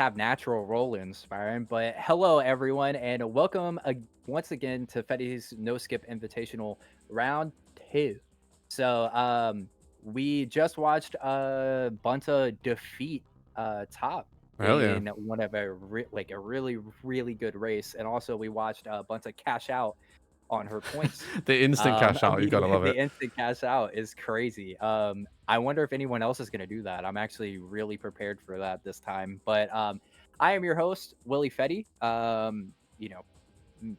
have natural roll-ins, Byron. But hello, everyone, and welcome once again to FETTI'S No Skip Invitational Round 2. So, we just watched Bunta defeat Top Hell yeah. in one of a really really good race, and also we watched Bunta cash out on her points. The instant cash out, you gotta Immediate love the it. instant cash out is crazy. I wonder if anyone else is gonna do that. I'm actually really prepared for that this time. But I am your host, Willie Fetty.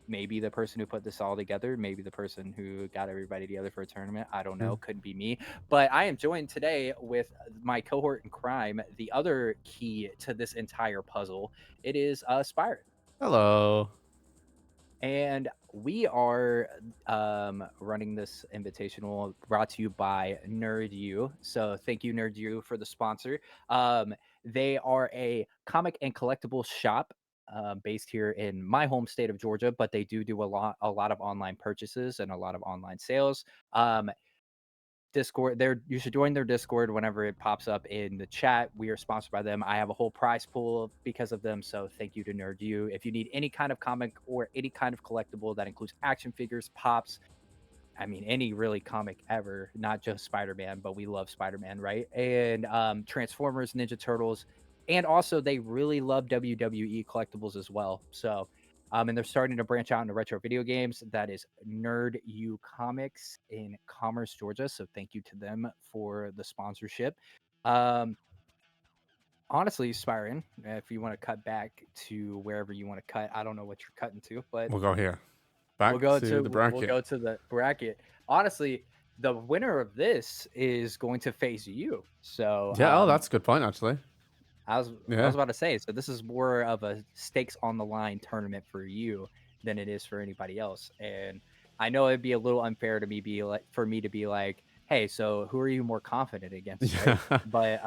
Maybe the person who put this all together, maybe the person who got everybody together for a tournament. I don't Yeah. know, couldn't be me. But I am joined today with my cohort in crime, the other key to this entire puzzle. It is Spire. Hello. And we are running this invitational brought to you by NerdU. So thank you, NerdU, for the sponsor. They are a comic and collectible shop based here in my home state of Georgia, but they do a lot of online purchases and a lot of online sales. Discord. You should join their Discord whenever it pops up in the chat. We are sponsored by them. I have a whole prize pool because of them. So thank you to NerdU. If you need any kind of comic or any kind of collectible that includes action figures, pops, I mean any really comic ever, not just Spider-Man, but we love Spider-Man, right? And Transformers, Ninja Turtles, and also they really love WWE collectibles as well. So and they're starting to branch out into retro video games. That is Nerd U Comics in Commerce, Georgia. So thank you to them for the sponsorship. Um, Honestly, Spyron, if you want to cut back to wherever you want to cut, I don't know what you're cutting to, but We'll go here. we'll Back go to to the we'll bracket. go to the bracket. Honestly, the winner of this is going to face you. So Yeah, oh, that's a good point, actually. I was Yeah. about to say, so this is more of a stakes on the line tournament for you than it is for anybody else. And I know it'd be a little unfair to me to be like, hey, so who are you more confident against, right? Yeah. But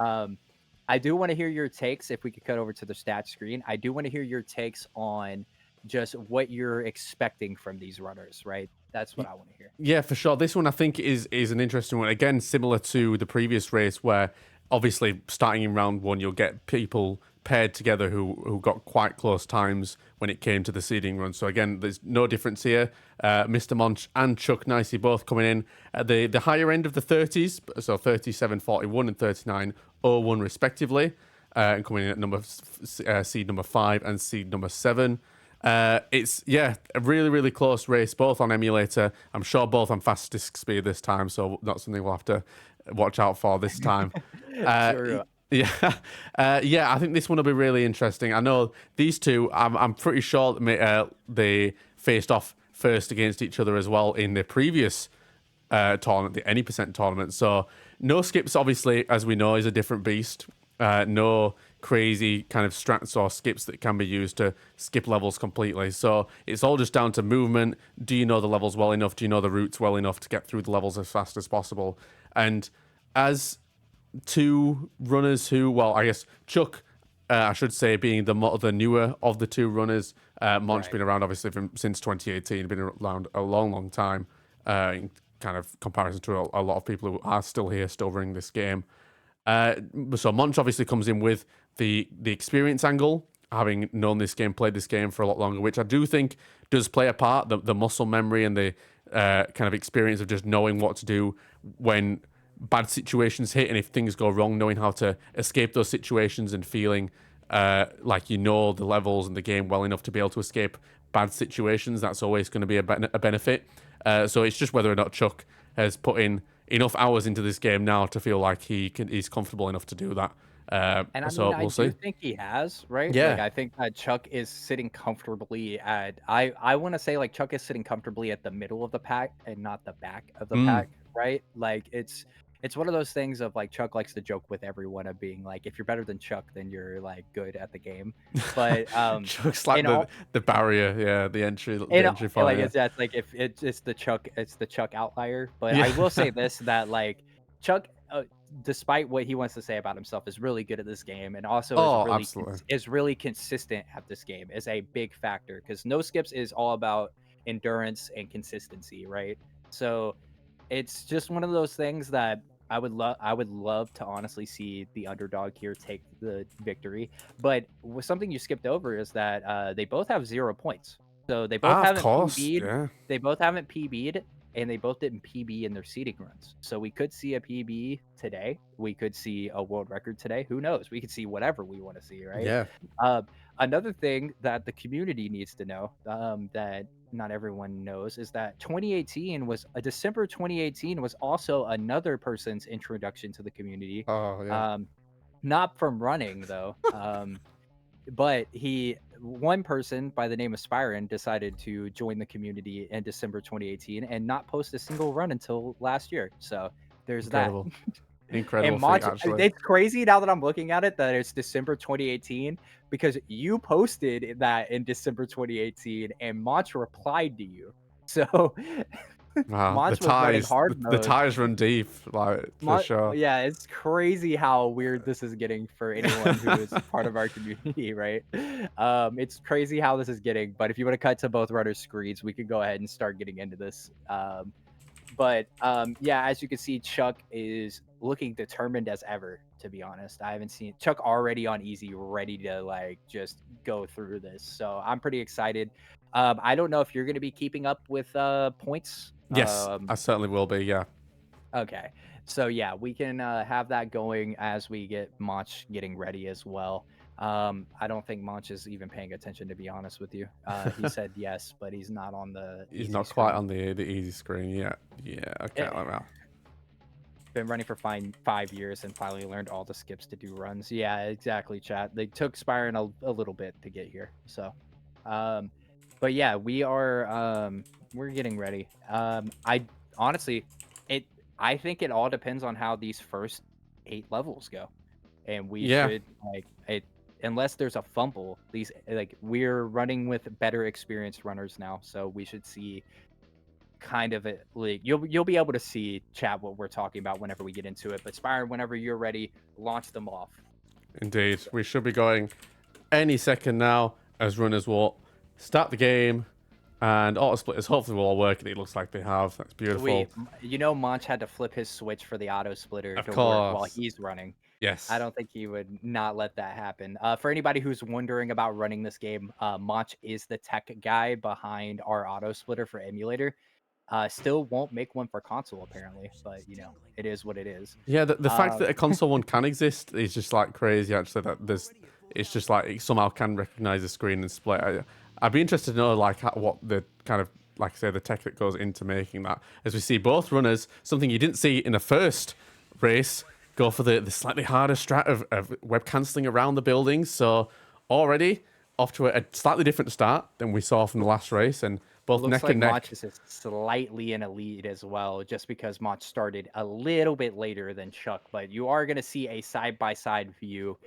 I do want to hear your takes. If we could cut over to the stat screen, I do want to hear your takes on just what you're expecting from these runners, right? That's what Y- I want to hear. Yeah, for sure. This one I think is an interesting one. Again, similar to the previous race, where obviously starting in round one, you'll get people paired together who got quite close times when it came to the seeding run. So again, there's no difference here. Mr. Monch and Chuck Nicey both coming in at the higher end of the 30s, so 37.41 and 39.01 respectively, and coming in at seed number 5 and seed number 7. It's a really really close race, both on emulator. I'm sure both on fast disk speed this time, so that's something we'll have to watch out for this time. Uh, True. yeah, yeah. I think this one will be really interesting. I know these two. I'm pretty sure they faced off first against each other as well in the previous tournament, the any percent tournament. So no skips, obviously, as we know, is a different beast. No crazy kind of strats or skips that can be used to skip levels completely. So it's all just down to movement. Do you know the levels well enough? Do you know the routes well enough to get through the levels as fast as possible? And as two runners who, well, I guess Chuck, I should say, being the newer of the two runners. Monch Right. been around obviously since 2018, been around a long, long time. In kind of comparison to a lot of people who are still here, still running this game. So Monch obviously comes in with the experience angle, having known this game, played this game for a lot longer, which I do think does play a part. The muscle memory and the kind of experience of just knowing what to do when bad situations hit, and if things go wrong, knowing how to escape those situations and feeling like you know the levels and the game well enough to be able to escape bad situations. That's always going to be a benefit. So it's just whether or not Chuck has put in enough hours into this game now to feel like he's comfortable enough to do that. And I mean, So I we'll do see. think he has, right? Like, Yeah. I think that Chuck is sitting comfortably at I want to say like Chuck is sitting comfortably at the middle of the pack and not the back of the Mm. pack, right? Like it's one of those things of like Chuck likes to joke with everyone of being like, if you're better than Chuck, then you're like good at the game. But Chuck's like in all the barrier, yeah, the and entry point, like yeah. it's like if it's the Chuck outlier. But I will Yeah. say this that like Chuck, despite what he wants to say about himself, is really good at this game, and also Oh, absolutely. is really consistent at this game. Is a big factor because no skips is all about endurance and consistency, right? So it's just one of those things that I would love to honestly see the underdog here take the victory, but something you skipped over is that, they both have 0 points. So they both Ah, of haven't course. PB'd Yeah. they both haven't PB'd, and they both didn't PB in their seeding runs. So we could see a PB today, we could see a world record today, who knows? We could see whatever we wanna see, right? Yeah. Um, Another thing that the community needs to know, that not everyone knows, is that 2018 was December 2018 was also another person's introduction to the community. Oh, yeah. Um, Not from running though. But one person by the name of Spyron decided to join the community in December 2018 and not post a single run until last year. So there's that. Incredible. And Incredible feat, Mach, actually. it's crazy now that I'm looking at it that it's December 2018 because you posted that in December 2018 and Mach replied to you. So Wow. The Mach was running ties, hard the mode. ties run deep, like, for sure. Yeah, it's crazy how weird this is getting for anyone who is part of our community, right? It's crazy how this is getting, but if you want to cut to both runners' screens, we could go ahead and start getting into this. Yeah, as you can see, Chuck is looking determined as ever, to be honest. I haven't seen Chuck already on easy, ready to like just go through this. So I'm pretty excited. I don't know if you're gonna be keeping up with points. Yes, I certainly will be, yeah. Okay. So yeah, we can have that going as we get Mach getting ready as well. I don't think Mach is even paying attention, to be honest with you. He said yes, but he's not on the He's easy not quite screen. on the easy screen yet. Yeah, okay, Eh, let me out. Been running for 5 years and finally learned all the skips to do runs. Yeah, exactly, chat. They took Spyron a little bit to get here. So, um, but yeah, we're getting ready. I honestly, it I think it all depends on how these first 8 levels go, and we Yeah, should like it unless there's a fumble. These like we're running with better experienced runners now, so we should see kind of it like you'll be able to see chat what we're talking about whenever we get into it. But Spire, whenever you're ready, launch them off. indeed. So We should be going any second now as runners will start the game, and auto splitters hopefully will all work, and it looks like they have. That's sweet. beautiful. Monch had to flip his switch for the auto splitter Of to work while course. he's running. I Yes. don't think he would not let that happen. For anybody who's wondering about running this game, Mach is the tech guy behind our auto splitter for emulator. Still won't make one for console apparently, but it is what it is. Yeah, the fact Um, that a console one can exist is just like crazy. Actually, that there's, it's just like it somehow can recognize the screen and split. I'd be interested to know like what the kind of, like I say, the tech that goes into making that. As we see both runners, something you didn't see in the first race, go for the slightly harder strat of web canceling around the buildings. So already off to a slightly different start than we saw from the last race, and both Looks neck like and Mach neck. is slightly in a lead as well, just because Mach started a little bit later than Chuck, but you are going to see a side-by-side view.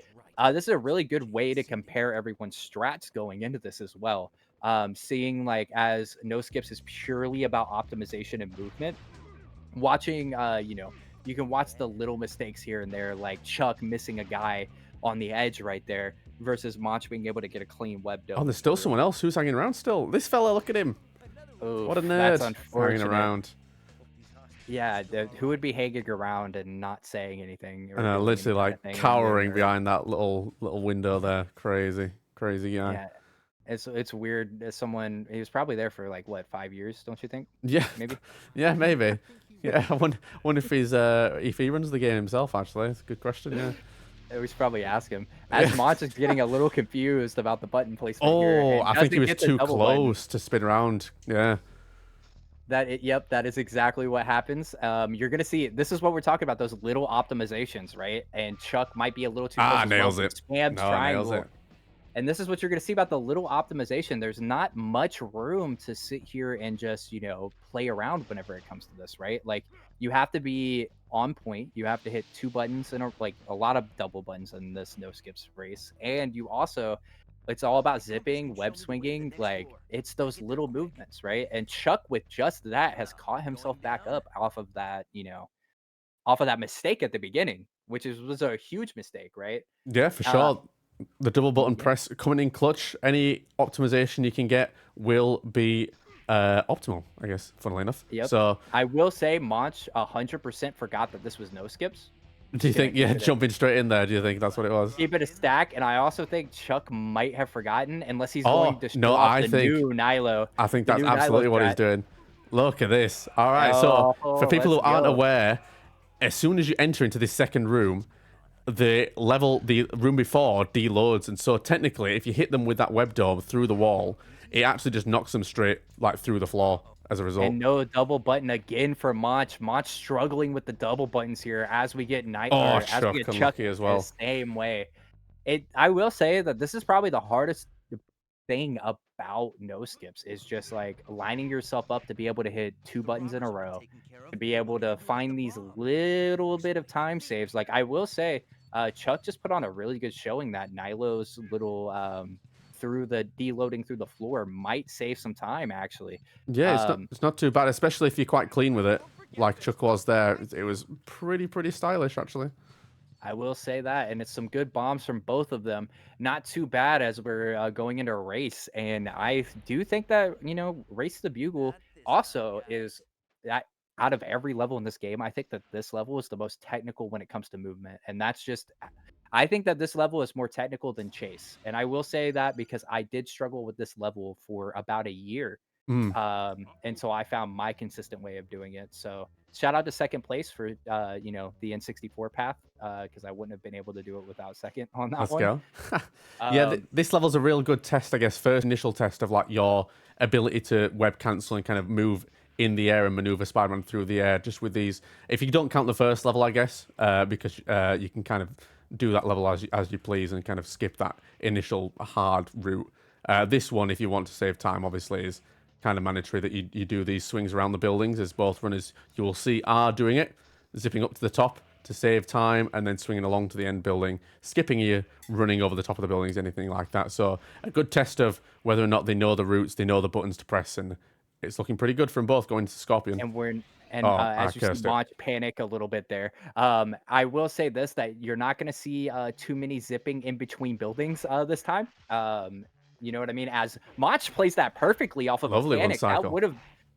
This is a really good way to compare everyone's strats going into this as well. Seeing like as no skips is purely about optimization and movement, watching you can watch the little mistakes here and there, like Chuck missing a guy on the edge right there versus Mach being able to get a clean web Oh, dome there's still through. someone else who's hanging around still. This fella, look at him. What a Oof, that's nerd. Hanging unfortunate. around. Yeah, who would be hanging around and not saying anything And or doing any literally kind of like thing in their cowering nerd? behind that little window there. Crazy, crazy guy. Yeah, it's weird. As someone, he was probably there for like what 5 years, don't you think? Yeah, Maybe. yeah, maybe. Yeah, I wonder if he runs the game himself. Actually, it's a good question. Yeah. We should probably ask him. As Yeah. Mons is getting a little confused about the button placement here Oh, and I think he doesn't was get the too double button. close to spin around. Yeah. Yep, that is exactly what happens. You're gonna see this is what we're talking about, those little optimizations, right? And Chuck might be a little too close Ah, as well. nails He it. spams No, nails triangle. it. And this is what you're going to see about the little optimization. There's not much room to sit here and just, play around whenever it comes to this, right? Like you have to be on point. You have to hit two buttons and like a lot of double buttons in this no skips race. And you also, it's all about zipping, web swinging. Like it's those little movements, right? And Chuck, with just that, has caught himself back up off of that mistake at the beginning, which was a huge mistake, right? Yeah, for Uh, sure. The double button yeah. press coming in clutch. Any optimization you can get will be optimal, I guess, funnily enough. Yep. So, I will say Monch 100% forgot that this was no skips. do you Just gonna think, yeah, keep it jumping straight in there, do you think that's what it was? keep it a stack, and I also think Chuck might have forgotten unless he's going Oh, to no, show off I think the that's new Nilo absolutely what he's strat. doing. Look at this. All right, so for Oh, people let's who aren't go. aware, as soon as you enter into this second room, the room before deloads, and so technically, if you hit them with that web dome through the wall, it actually just knocks them straight like through the floor as a result. And no double button again for Mach. Mach struggling with the double buttons here as we get Oh, as we Chuck, get Chuck unlucky as the well. same way. I will say that this is probably the hardest thing about no skips is just like lining yourself up to be able to hit two buttons in a row, to be able to find these little bit of time saves. Like I will say, Chuck just put on a really good showing that Nilo's little through the deloading through the floor might save some time actually. Yeah, Um, it's not too bad, especially if you're quite clean with it, like Chuck was there. It was pretty stylish actually. I will say that, and it's some good bombs from both of them. Not too bad as we're going into a race, and I do think that Race to the Bugle also is that out of every level in this game. I think that this level is the most technical when it comes to movement, and that's just. I think that this level is more technical than Chase, and I will say that because I did struggle with this level for about a year Mm, and so I found my consistent way of doing it. So shout out to second place for the N64 path because I wouldn't have been able to do it without second on that let's one. go. Yeah, Um, this level's a real good test, I guess. First initial test of like your ability to web cancel and kind of move in the air and maneuver Spider-Man through the air. Just with these, if you don't count the first level, I guess, because you can kind of do that level as you please and kind of skip that initial hard route. This one, if you want to save time, obviously is kind of mandatory that you do these swings around the buildings, as both runners you will see are doing it, zipping up to the top to save time and then swinging along to the end building, skipping you, running over the top of the buildings, anything like that. So a good test of whether or not they know the routes, they know the buttons to press, and it's looking pretty good from both going to Scorpion. and we're Oh, I as you see cursed it. Mach panic a little bit there. I will say this that you're not going to see too many zipping in between buildings this time. You know what I mean? As Mach plays that perfectly off of a Lovely one panic, that cycle. would have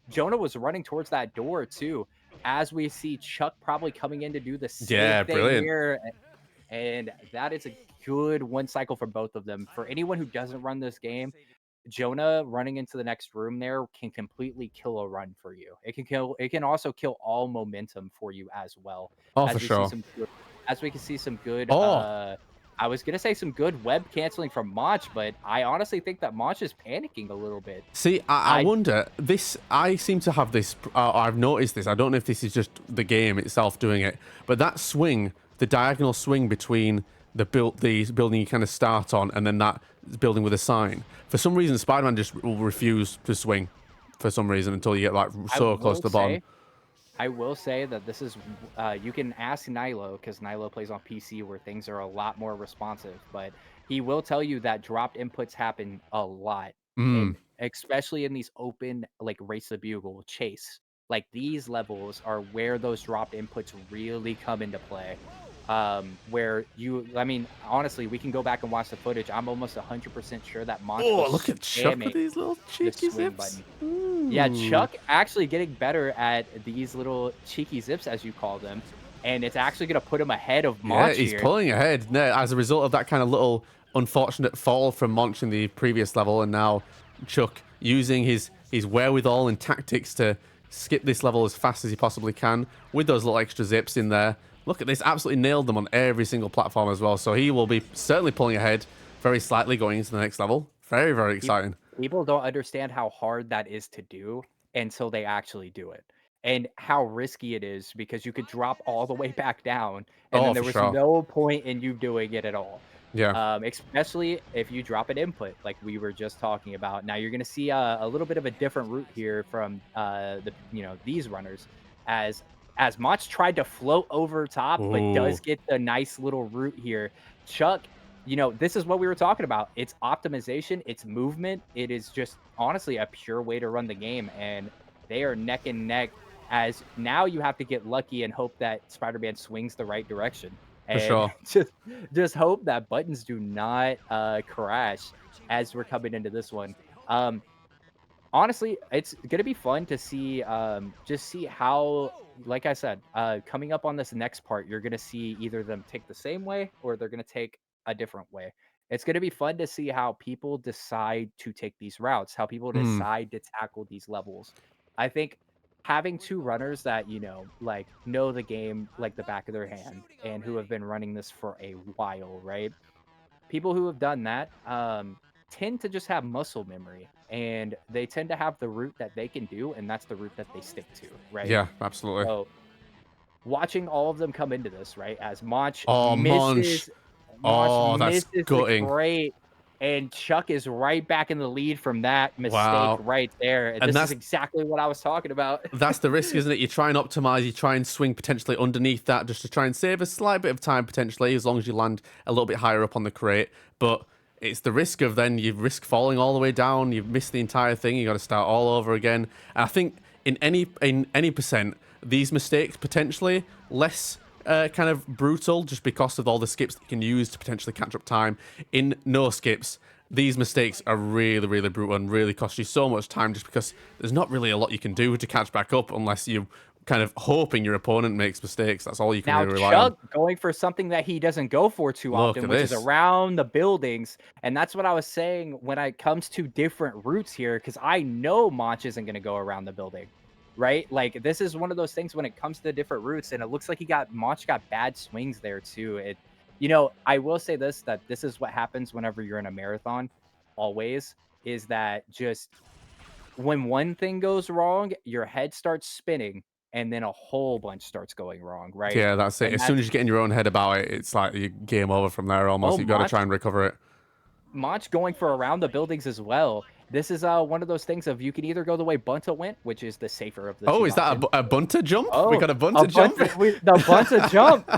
Jonah was running towards that door too. As we see Chuck probably coming in to do the same Yeah, thing brilliant. here, and that is a good one cycle for both of them. For anyone who doesn't run this game, Jonah running into the next room there can completely kill a run for you. It can also kill all momentum for you as well. Oh, for As we see sure. some good as we can see some good Oh, I was gonna say some good web canceling from Mach, but I honestly think that Mach is panicking a little bit. see, I I wonder, this, I seem to have this, I've noticed this, I don't know if this is just the game itself doing it, but that swing, the diagonal swing between the building you kind of start on and then that building with a sign, for some reason Spider-Man just will refuse to swing for some reason until you get like I so close will to the bottom. say I will say that this is you can ask Nilo because Nilo plays on PC where things are a lot more responsive, but he will tell you that dropped inputs happen a lot, Mm, and especially in these open like Race the Bugle, Chase, like these levels are where those dropped inputs really come into play. Where I mean, honestly, we can go back and watch the footage. I'm almost 100% sure that Monch oh, look was at Chuck with spamming these little the cheeky swing zips. button. Yeah, Ooh. Chuck actually getting better at these little cheeky zips, as you call them, and it's actually gonna put him ahead of Yeah, Mach he's here. pulling ahead now as a result of that kind of little unfortunate fall from Monch in the previous level, and now Chuck using his wherewithal and tactics to skip this level as fast as he possibly can with those little extra zips in there. Look at this, absolutely nailed them on every single platform as well. So he will be certainly pulling ahead very slightly going into the next level. Very Peop exciting. People don't understand how hard that is to do until they actually do it, and how risky it is because you could drop all the way back down, and then Oh, there for was sure. no point in you doing it at all. Yeah. Especially if you drop an input like we were just talking about. Now you're gonna see a little bit of a different route here from these runners as Mach tried to float over top, but does Ooh, get the nice little route here. Chuck, this is what we were talking about. It's optimization, it's movement. It is just honestly a pure way to run the game, and they are neck and neck. As now you have to get lucky and hope that Spider-Man swings the right direction, for and sure. just hope that buttons do not crash as we're coming into this one. Um, Honestly, it's gonna be fun to see, just see how, like I said, coming up on this next part, you're gonna see either them take the same way or they're gonna take a different way. It's gonna be fun to see how people decide to take these routes, how people Mm, decide to tackle these levels. I think having two runners that, like, know the game like the back of their hand and who have been running this for a while, right? People who have done that, tend to just have muscle memory, and they tend to have the route that they can do, and that's the route that they stick to, right? yeah, absolutely. So, watching all of them come into this, right, as Oh, Monch. Mach Oh, that's misses the gutting. crate, and Chuck is right back in the lead from that mistake Wow. right there, and And this is exactly what I was talking about. that's the risk, isn't it? You try and optimize, you try and swing potentially underneath that just to try and save a slight bit of time potentially, as long as you land a little bit higher up on the crate. But it's the risk of then you risk falling all the way down, you've missed the entire thing, you got to start all over again. And I think in any percent, these mistakes potentially less kind of brutal just because of all the skips that you can use to potentially catch up time. In no skips, these mistakes are really, really brutal and really cost you so much time just because there's not really a lot you can do to catch back up unless you kind of hoping your opponent makes mistakes. That's all you can Now really rely on. Chuck going for something that he doesn't go for too Look often, at which is this. around the buildings, and that's what I was saying when it comes to different routes here, because I know Mach isn't gonna go around the building, right? Like, this is one of those things when it comes to different routes, and it looks like Mach got bad swings there too. I will say this, that this is what happens whenever you're in a marathon, always, is that just when one thing goes wrong, your head starts spinning, and then a whole bunch starts going wrong, right? Yeah, that's it. And As soon that's as you get in your own head about it, it's like you game over from there almost. oh, You've got to try and recover it. Mach going for around the buildings as well. This is one of those things of you can either go the way Bunta went, which is the safer of the Oh, 2 is that options. a bunter jump? We Oh, got a bunter jump? the Bunta jump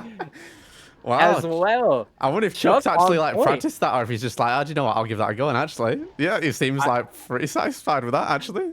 as Wow. well. I wonder if Chuck Chuck's actually on like point. practiced that or if he's just like, oh, do you know what? I'll give that a go. And actually, yeah, he seems I like pretty satisfied with that, actually.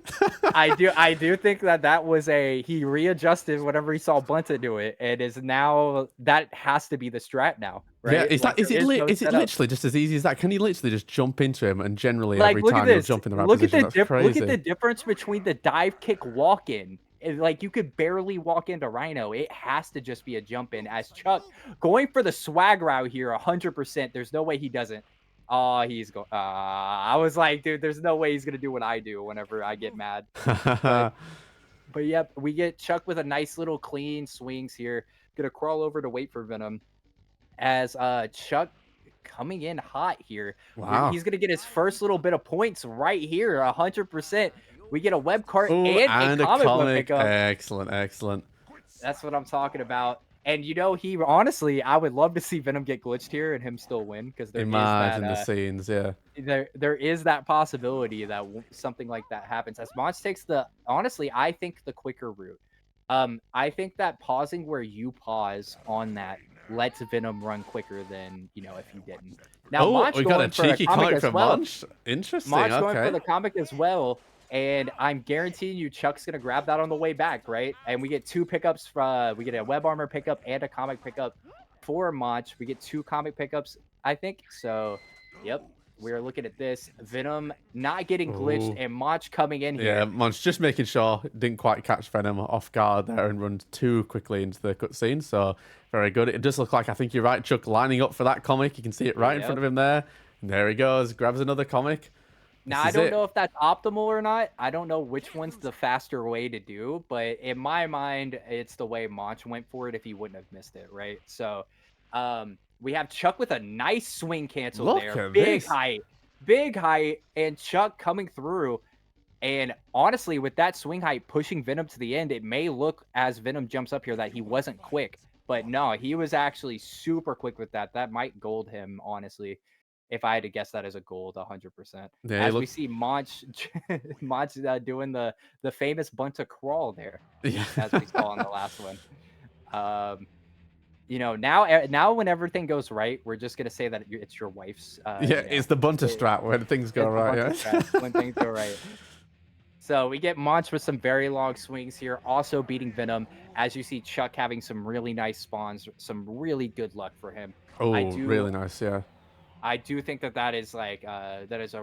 I do think that that was he readjusted whenever he saw Bunta do it, and is now that has to be the strat now, Yeah, right? Like, there is no is it setup. literally just as easy as that? Can you literally just jump into him and generally Like, every look at time you'll this. jump in the right position? That's Look at the crazy. difference between the dive kick walk in. Like, you could barely walk into Rhino. It has to just be a jump in. As Chuck going for the swag route here, 100%. There's no way he doesn't. Oh, he's going. I was like, dude, there's no way he's gonna do what I do whenever I get mad. But yep, we get Chuck with a nice little clean swings here. Gonna crawl over to wait for Venom as Chuck coming in hot here. Wow. He's gonna get his first little bit of points right here, 100%. We get a web cart Oh, and a and a comic book comic. pickup. Excellent, excellent. That's what I'm talking about. And he honestly, I would love to see Venom get glitched here and him still win because Imagine the scenes, yeah. there is that possibility that something like that happens. As Mons takes honestly, I think the quicker route. I think that pausing where you pause on that lets Venom run quicker than if you didn't. Now Oh, Mach we got a going for a cheeky comic comic as from well. Munch. Interesting, Mach going for okay. the comic as well. And I'm guaranteeing you Chuck's gonna grab that on the way back, right? And we get two pickups we get a web armor pickup and a comic pickup for Mach. We get two comic pickups, I think. So yep. We're looking at this. Venom not getting glitched Oh, and Mach coming in yeah, here. Munch just making sure didn't quite catch Venom off guard there and run too quickly into the cutscene. So very good. It does look like I think you're right, Chuck, lining up for that comic. You can see it right in front Yep. of him there. And there he goes, grabs another comic. Now, This I is don't it. know if that's optimal or not. I don't know which one's the faster way to do, but in my mind, it's the way Mach went for it if he wouldn't have missed it, right? So, we have Chuck with a nice swing cancel Look there. at this. Big height, and Chuck coming through. And honestly, with that swing height pushing Venom to the end, it may look as Venom jumps up here that he wasn't quick, but no, he was actually super quick with that. That might gold him, honestly, if I had to guess that as a gold, 100%. Yeah, he As we looked. see Mach, Mach doing the famous bunta crawl there, Yeah. as we saw in the last one. Um, now when everything goes right, we're just gonna say that it's your wife's. Yeah, it's the bunter It, strat when things go it's the right, bunta strat yeah. when things go right. So we get Monch with some very long swings here, also beating Venom. As you see, Chuck having some really nice spawns, some really good luck for him. I Oh, do really nice, yeah. I do think that that is like that is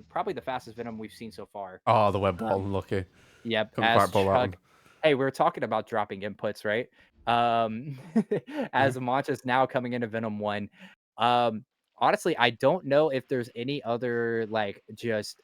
probably the fastest Venom we've seen so far. Oh, the web ball, Um, unlucky. yep, Couldn't as quite pull that one. Chuck. Hey, we were talking about dropping inputs, right? Um, Yeah. as Mancha's now coming into Venom 1. Um, honestly, I don't know if there's any other like just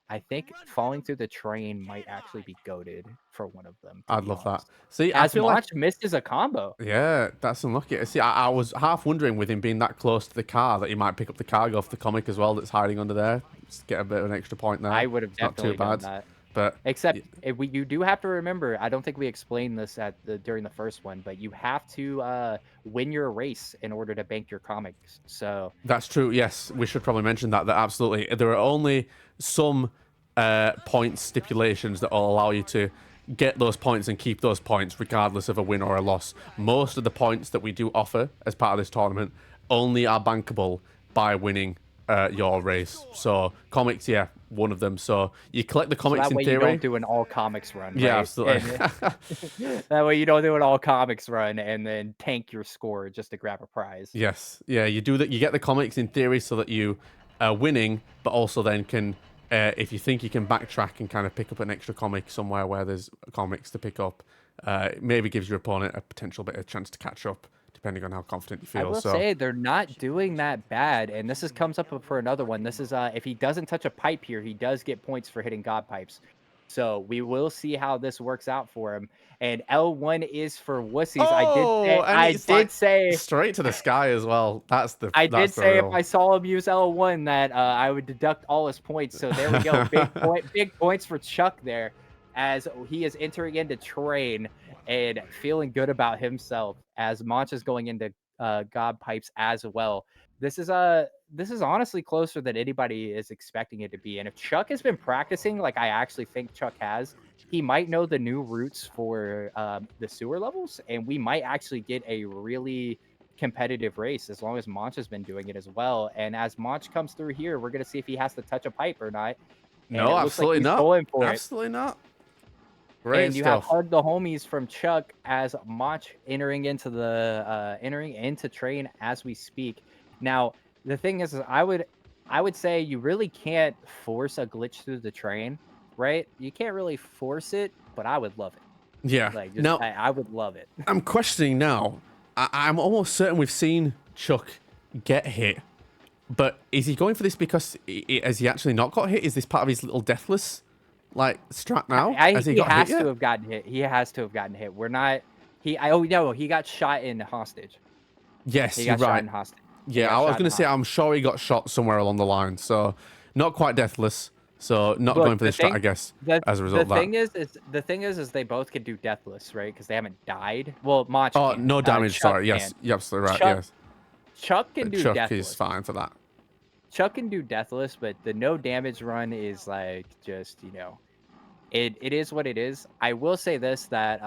I think falling through the train might actually be goated for one of them, to I'd be love that. honest. See, I As feel like Manch missed as a combo. yeah, that's unlucky. See, I was half wondering with him being that close to the car that he might pick up the cargo off the comic as well that's hiding under there. Just get a bit of an extra point there. I would have It's not too definitely done bad. that. But Except y- you do have to remember, I don't think we explained this at the during the first one, but you have to win your race in order to bank your comics. So that's true. Yes, we should probably mention that. That absolutely. There are only some point stipulations that will allow you to get those points and keep those points regardless of a win or a loss. Most of the points that we do offer as part of this tournament only are bankable by winning your race. So comics, yeah, one of them. So you collect the so comics that in way you don't theory. do an all comics run, Yeah, right? absolutely. And that way you don't do an all comics run and then tank your score just to grab a prize. Yes, yeah, you do that. You get the comics in theory so that you are winning, but also then can, if you think you can backtrack and kind of pick up an extra comic somewhere where there's comics to pick up, it maybe gives your opponent a potential bit of chance to catch up, depending on how confident you I feel. will So say they're not doing that bad, and this is comes up for another one. This is if he doesn't touch a pipe here, he does get points for hitting god pipes. So we will see how this works out for him. And L1 is for wussies. oh, and I it's did like say straight to the sky as well. I did That's the say if real. I saw him use L1 that I would deduct all his points. So there we go. Big points for Chuck there as he is entering into train and feeling good about himself as Mancha's going into God pipes as well. This is honestly closer than anybody is expecting it to be. And if Chuck has been practicing, like I actually think Chuck has, he might know the new routes for the sewer levels, and we might actually get a really competitive race as long as Monch has been doing it as well. And as Monch comes through here, we're gonna see if he has to touch a pipe or not. And No, it looks like absolutely he's not. going for it. Absolutely not. Great And you have stuff. Hug the Homies from Chuck as Monch entering into train as we speak. Now, the thing is I would say you really can't force a glitch through the train, right? You can't really force it, but I would love it. Yeah. Like just Now, I would love it. I'm questioning now. I'm almost certain we've seen Chuck get hit, but is he going for this because has he actually not got hit? Is this part of his little deathless like strat now? Has he He got hit has to yet? have gotten hit. He has to have gotten hit. We're not oh no, he got shot in hostage. He Yes, you're got shot right. in hostage. He Yeah, got I was shot in gonna say hostage. I'm sure he got shot somewhere along the line, so not quite deathless. So not Look, going for this strat, I guess, as a result the of that. thing is they both can do deathless, right? Because they haven't died. Well, Mach Oh, can. no damage. Chuck Sorry. can. Yes, you're absolutely right. Chuck Yes, Chuck can do Chuck is deathless. fine for that. Chuck can do deathless, but the no damage run is like just, it is what it is. I will say this that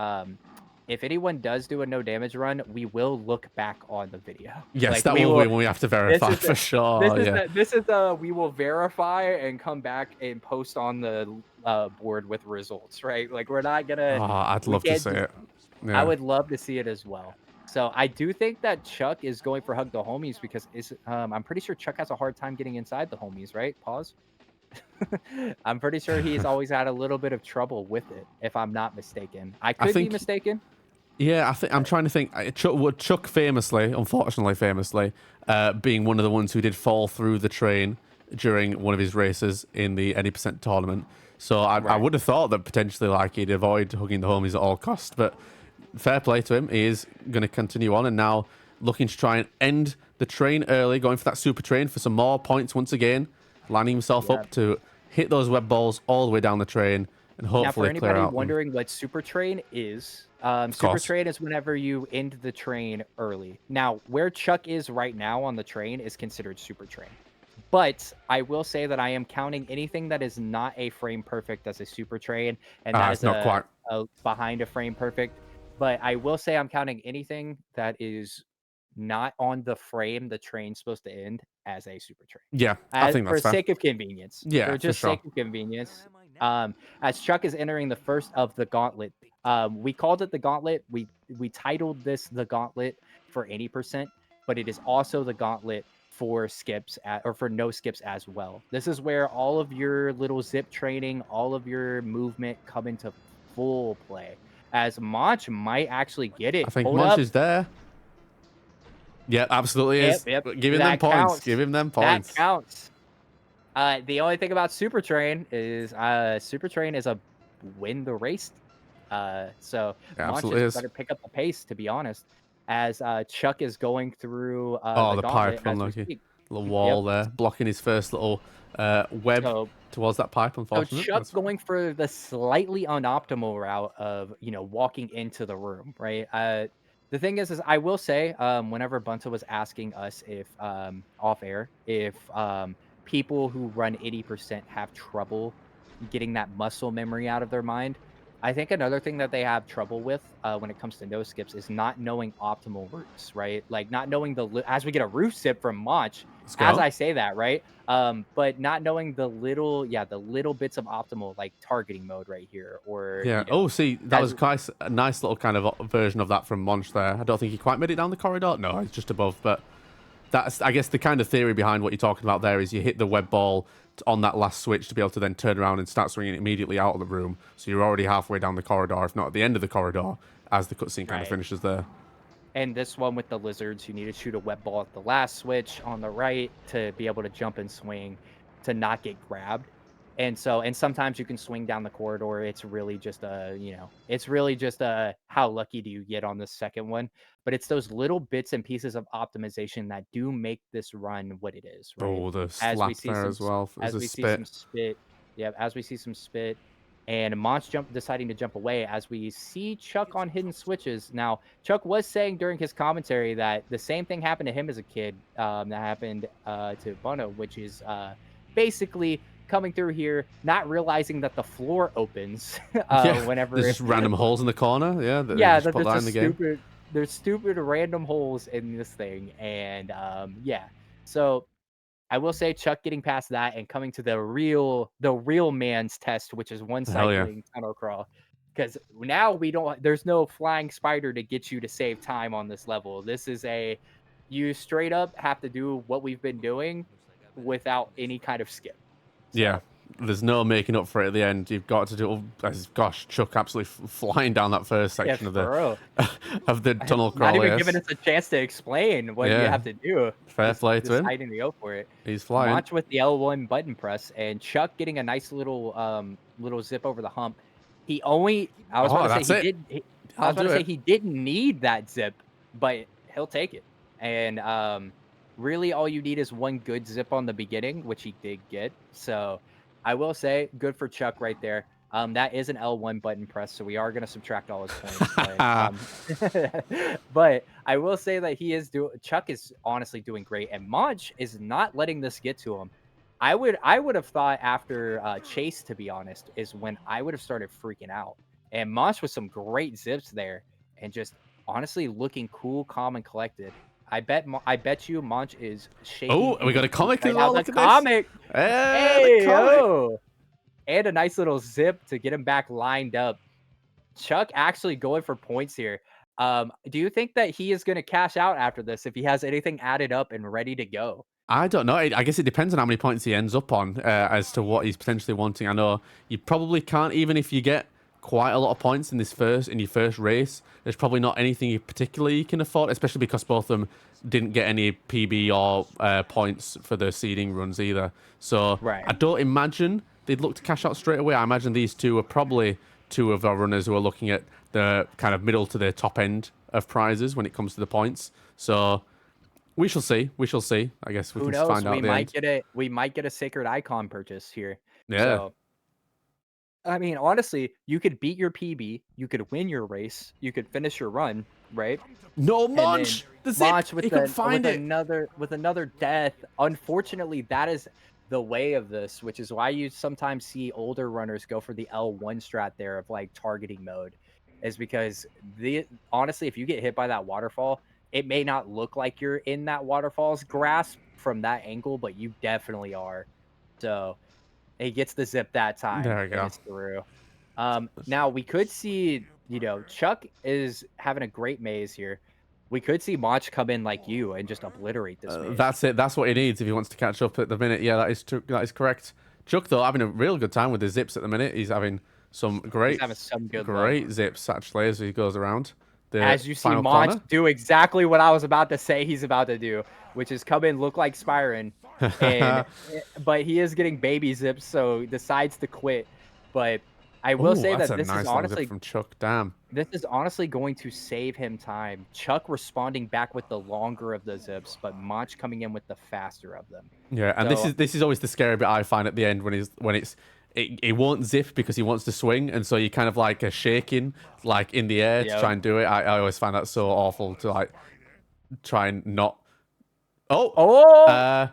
if anyone does do a no damage run, we will look back on the video. Yes, Like that we will be will when we have to this verify is for sure. Yeah. we will verify and come back and post on the board with results, right? Like we're not Oh, gonna I'd we love to can't see just it. I Yeah. would love to see it as well. So I do think that Chuck is going for hug the homies because I'm pretty sure Chuck has a hard time getting inside the homies, right? Pause. I'm pretty sure he's always had a little bit of trouble with it, if I'm not mistaken. I I could be think. mistaken. Yeah, I think I'm But trying to think. Chuck famously, unfortunately, famously, being one of the ones who did fall through the train during one of his races in the any percent tournament. So I right. would have thought that potentially like he'd avoid hugging the homies at all costs. But fair play to him. He is going to continue on and now looking to try and end the train early, going for that super train for some more points once again, lining himself Yeah. up to hit those web balls all the way down the train and Now, for hopefully clear anybody out them. wondering what Super Train is, Of Super course. Train is whenever you end the train early. Now, where Chuck is right now on the train is considered Super Train. But I will say that I am counting anything that is not a frame perfect as a Super Train, and that It's is not quite. a behind a frame perfect. But I will say I'm counting anything that is not on the frame the train's supposed to end as a Super Train. Yeah, I think For that's fair. sake of convenience, Yeah, for for just sure. sake of convenience, as Chuck is entering the first of the gauntlet. We called it the gauntlet. We titled this the gauntlet for any percent, but it is also the gauntlet for skips or for no skips as well. This is where all of your little zip training, all of your movement come into full play. As Mach might actually get I it. think Hold Munch up. is there. Yeah, absolutely Yep, is. yep. Give him them That points. Give counts. him them That points. counts. The only thing about Super Train is a win the race. So It Mach absolutely just is. better pick up the pace, to be honest, as Chuck is going through Oh, the the gauntlet pipe, as we unlucky. speak. Little Yep. wall there, blocking his first little web So towards that pipe, So unfortunate. Chuck That's going for the slightly unoptimal route of, walking into the room, right? The thing is I will say, whenever Bunta was asking us if, off air, if people who run 80% have trouble getting that muscle memory out of their mind. I think another thing that they have trouble with when it comes to no skips is not knowing optimal routes, right? Like not knowing as we get a roof sip from Mach, let's as go. I say that, right? But not knowing the little bits of optimal like targeting mode right here, or Yeah. Oh, see, that as was quite a nice little kind of version of that from Monch there. I don't think he quite made it down the corridor. No, he's just above. But that's, I guess, the kind of theory behind what you're talking about there is you hit the web ball on that last switch to be able to then turn around and start swinging it immediately out of the room. So you're already halfway down the corridor, if not at the end of the corridor, as the cutscene kind of right. finishes there. And this one with the lizards, you need to shoot a web ball at the last switch on the right to be able to jump and swing to not get grabbed. And sometimes you can swing down the corridor. It's really just a how lucky do you get on the second one. But it's those little bits and pieces of optimization that do make this run what it is, right? Oh, the As we slap see there some as well as as a we see spit. some spit. Yeah, as we see some spit and Monch deciding to jump away as we see Chuck on hidden switches. Now, Chuck was saying during his commentary that the same thing happened to him as a kid, that happened to Bono, which is basically coming through here, not realizing that the floor opens Yeah, there's whenever. just random holes in the corner. Yeah, that they Yeah, just that put that in the game. there's stupid random holes in this thing, and yeah. So I will say Chuck getting past that and coming to the real man's test, which is one Hell yeah. cycling tunnel crawl. Because now there's no flying spider to get you to save time on this level. You straight up have to do what we've been doing without any kind of skip. Yeah, So there's no making up for it at the end. You've got to do. Gosh, Chuck absolutely flying down that first yeah, section of the for real. of the tunnel Not crawl. even giving Yes, us a chance to explain what you yeah, have to do, fair just play to him. deciding to go for it. He's flying. Mach with the L1 button press and Chuck getting a nice little zip over the hump. He only I was about Oh, to say that's it. I was I'll about do to say it. he didn't need that zip, but he'll take it. And really all you need is one good zip on the beginning, which he did get. So I will say good for Chuck right there. That is an L1 button press, so we are going to subtract all his points, but but I will say that Chuck is honestly doing great, and Monch is not letting this get to him. I would have thought after Chase, to be honest, is when I would have started freaking out. And Monch with some great zips there, and just honestly looking cool, calm, and collected. I bet you Monch is shaking Oh, we in got his a boots comic right as now. well. The Look at this. comic, The hey comic. oh, and a nice little zip to get him back lined up. Chuck actually going for points here. Do you think that he is going to cash out after this if he has anything added up and ready to go? I don't know. I guess it depends on how many points he ends up on as to what he's potentially wanting. I know you probably can't, even if you get quite a lot of points in your first race. There's probably not anything you particularly can afford, especially because both of them didn't get any PB or points for the seeding runs either. So Right. I don't imagine they'd look to cash out straight away. I imagine these two are probably two of our runners who are looking at the kind of middle to the top end of prizes when it comes to the points. So we shall see. We shall see. I guess we Who can knows? find out at the end. We might get a sacred icon purchase here. Yeah. So I mean, honestly, you could beat your PB, you could win your race, you could finish your run, right? No And then munch. The zip. Mach He couldn't find it. with another death. Unfortunately, that is the way of this, which is why you sometimes see older runners go for the L1 strat there of like targeting mode, is because the honestly, if you get hit by that waterfall, it may not look like you're in that waterfall's grasp from that angle, but you definitely are. So he gets the zip that time, There we and go. it's through. Now we could see, Chuck is having a great maze here. We could see Mach come in like you and just obliterate this man. That's it. That's what he needs if he wants to catch up at the minute. Yeah, that is true. That is correct. Chuck though having a real good time with the zips at the minute. He's having some He's having some good luck. great zips actually as he goes around the As you see final Mach corner. do exactly what I was about to say he's about to do, which is come in, look like Spyron, and but he is getting baby zips, so decides to quit. But I will Oh, say that's that a nice long zip from Chuck. Damn. this is honestly going to save him time. Chuck responding back with the longer of the zips, but Mach coming in with the faster of them. Yeah, and So this is always the scary bit I find at the end when it won't zip because he wants to swing, and so you kind of like are shaking like in the air to yeah. try and do it. I always find that so awful to like try and not. Oh, Oh, uh,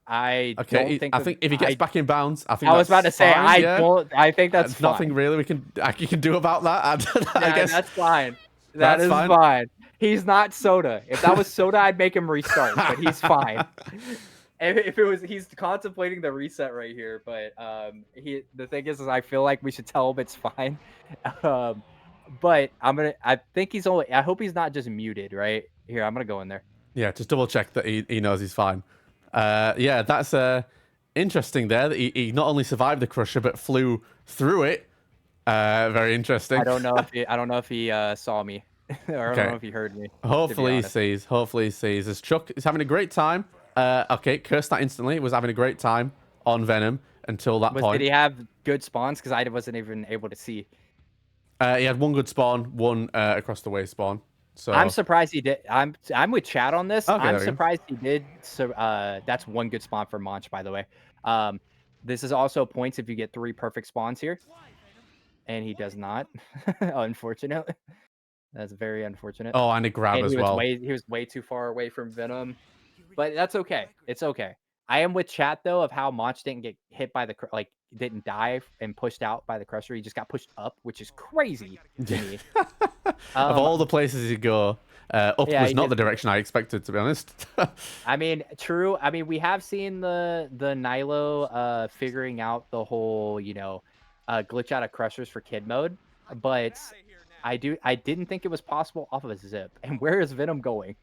I don't okay. think I that think if he gets back in bounds, I think I was about that's to say fine. I Yeah, don't. I think that's there's nothing fine. really you can do about that. I Yeah, guess that's fine. That that's is fine. fine. He's not Soda. If that was Soda, I'd make him restart, but he's fine. If it was, he's contemplating the reset right here, but the thing is I feel like we should tell him it's fine. Um, but I think he's only. I hope he's not just muted, right? Here, I'm gonna go in there. Yeah, just double check that he knows he's fine. Yeah, that's interesting there that he not only survived the crusher but flew through it. Very interesting. I don't know if he saw me, or I don't know Okay, if he heard me. To be hopefully he honest, sees. Hopefully he sees. As Chuck is having a great time. Okay, cursed that instantly. Was having a great time on Venom until that did point. he have good spawns? Because I wasn't even able to see. He had one good spawn, one across the way spawn. I'm So surprised he did. I'm with Chad on this. okay, I'm there we go. surprised he did. So that's one good spawn for Monch, by the way. Um, this is also points if you get 3 perfect spawns here, and he does not. Unfortunately, that's very unfortunate. Oh, and a grab And as well. he was way too far away from Venom, but that's okay. It's okay. I am with chat though of how Monch didn't get hit by the like didn't die and pushed out by the crusher. He just got pushed up, which is crazy to me. Of Um, all the places he'd go, up yeah, was he not did. the direction I expected, to be honest. I mean, true. I mean, we have seen the Nilo figuring out the whole, glitch out of crushers for kid mode, but I didn't think it was possible off of a zip. And where is Venom going?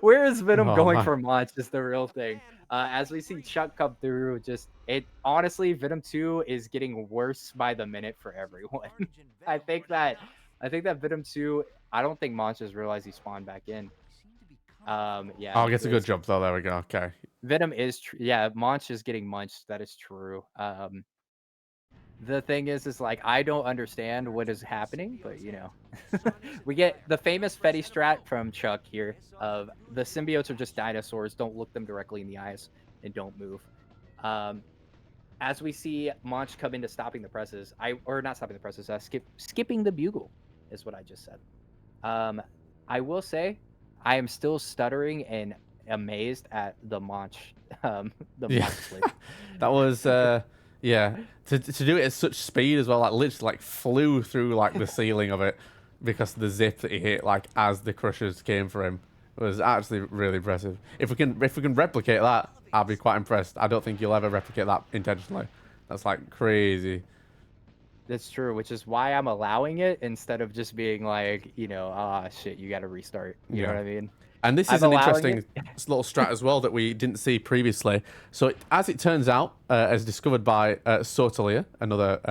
Where is Venom Oh going man. for mods is the real thing. As we see Chuck come through, just it honestly, Venom 2 is getting worse by the minute for everyone. I think that I think that Venom 2, I don't think monsters realize he spawned back in. Yeah, Oh, gets a good this job though. There we go. Okay. Venom is yeah, Monch is getting munched. That is true. The thing is like I don't understand what is happening, but we get the famous Fetty strat from Chuck here of the symbiotes are just dinosaurs. Don't look them directly in the eyes and don't move. Um, as we see Monch come into stopping the presses, or not stopping the presses, skipping the bugle is what I just said. Um, I will say, I am still stuttering and amazed at the Monch, the Yeah. Monch flip. That was yeah. To do it at such speed as well, like literally like flew through like the ceiling of it because of the zip that he hit like as the crushers came for him. It was actually really impressive. If we can replicate that, I'll be quite impressed. I don't think you'll ever replicate that intentionally. That's like crazy. That's true, which is why I'm allowing it instead of just being like, ah, shit, you got to restart. You know Yeah. what I mean? And this is I'm an allowing it. interesting little strat as well that we didn't see previously. So, as it turns out, as discovered by Sotalia, another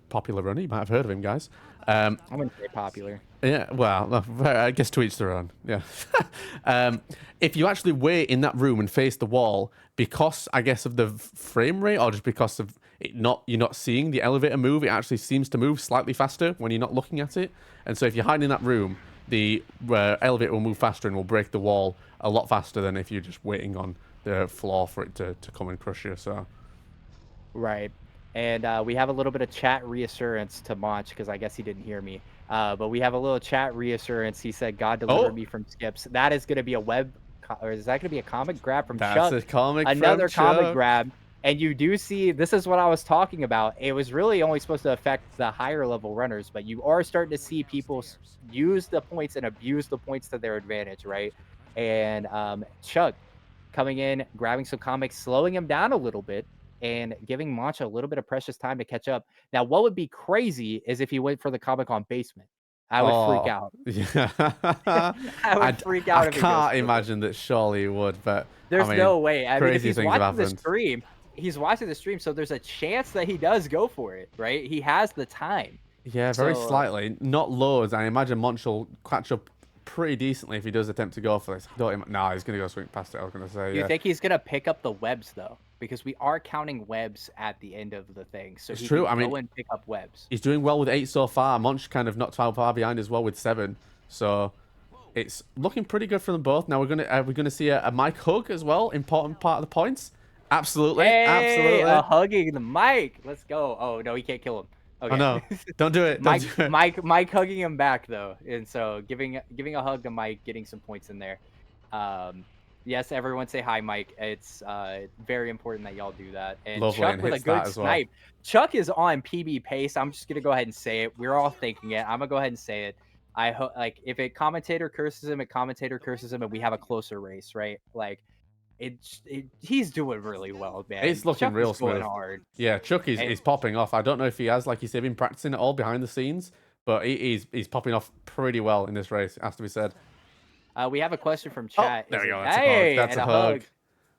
popular runner, you might have heard of him, guys. I'm gonna say popular. Yeah, well, I guess to each their own. Yeah. If you actually wait in that room and face the wall, because I guess of the frame rate, or just because of you're not seeing the elevator move, it actually seems to move slightly faster when you're not looking at it. And so, if you're hiding in that room, the elevator will move faster and will break the wall a lot faster than if you're just waiting on the floor for it to come and crush you. So, Right. And we have a little bit of chat reassurance to Monch because I guess he didn't hear me. But we have a little chat reassurance. He said, "God deliver oh, me from skips." That is going to be a or is that going to be a comic grab from that's Chuck? a comic Another from comic Chuck. grab. And you do see, this is what I was talking about. It was really only supposed to affect the higher level runners, but you are starting to see people use the points and abuse the points to their advantage, right? And Chuck coming in, grabbing some comics, slowing him down a little bit, and giving Mancha a little bit of precious time to catch up. Now, what would be crazy is if he went for the comic on basement. I would freak Oh, out. yeah. I would freak I out if it goes can't for it. imagine that surely he would, but I There's mean, no way. I mean, if crazy he's things have watching the happened. stream, he's watching the stream, so there's a chance that he does go for it, right? He has the time. Yeah, very So, slightly. Not loads. I imagine Monch will catch up pretty decently if he does attempt to go for this. Nah, he's going to go swing past it, I was going to say, do you yeah. think he's gonna pick up the webs though? Because we are counting webs at the end of the thing, so It's he true. can I mean, go and pick up webs. he's doing well with 8 so far. Monch kind of not too far behind as well with 7. So it's looking pretty good for them both. Now we're gonna see a mic hug as well. Important part of the points. Absolutely, Hey, a absolutely. hugging the mic. Let's go. Oh no, he can't kill him. Oh Okay. no, don't do it. Don't Mike, do it. Mike hugging him back though, and so giving a hug to Mike, getting some points in there. Um, yes, everyone say hi, Mike. It's very important that y'all do that. And Lovely, Chuck and with a hits that good as well. snipe. Chuck is on PB pace. I'm just gonna go ahead and say it. We're all thinking it. I'm gonna go ahead and say it. I hope like if a commentator curses him, a commentator curses him, and we have a closer race, right? Like he's doing really well, man. It's looking Chuck is real going smooth. hard. Yeah, Chuck And is popping off. I don't know if he has, like you said, been practicing it all behind the scenes, but he's popping off pretty well in this race. It has to be said. we have a question from Oh, chat. there Is we it go. That's a hug. hey That's and a a hug. hug?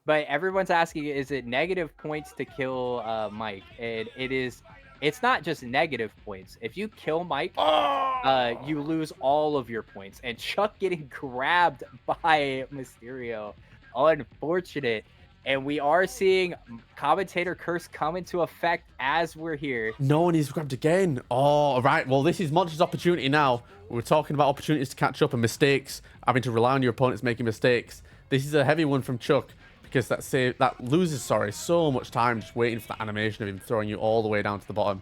But everyone's asking, is it negative points to kill Mike? And it's not just negative points. If you kill Mike, Oh! you lose all of your points. And Chuck getting grabbed by Mysterio, unfortunate. And we are seeing commentator curse come into effect as we're here. No one is grabbed again. Oh, right. Well, this is Monch's opportunity now. We're talking about opportunities to catch up and mistakes, having to rely on your opponents making mistakes. This is a heavy one from Chuck because that loses, so much time just waiting for that animation of him throwing you all the way down to the bottom.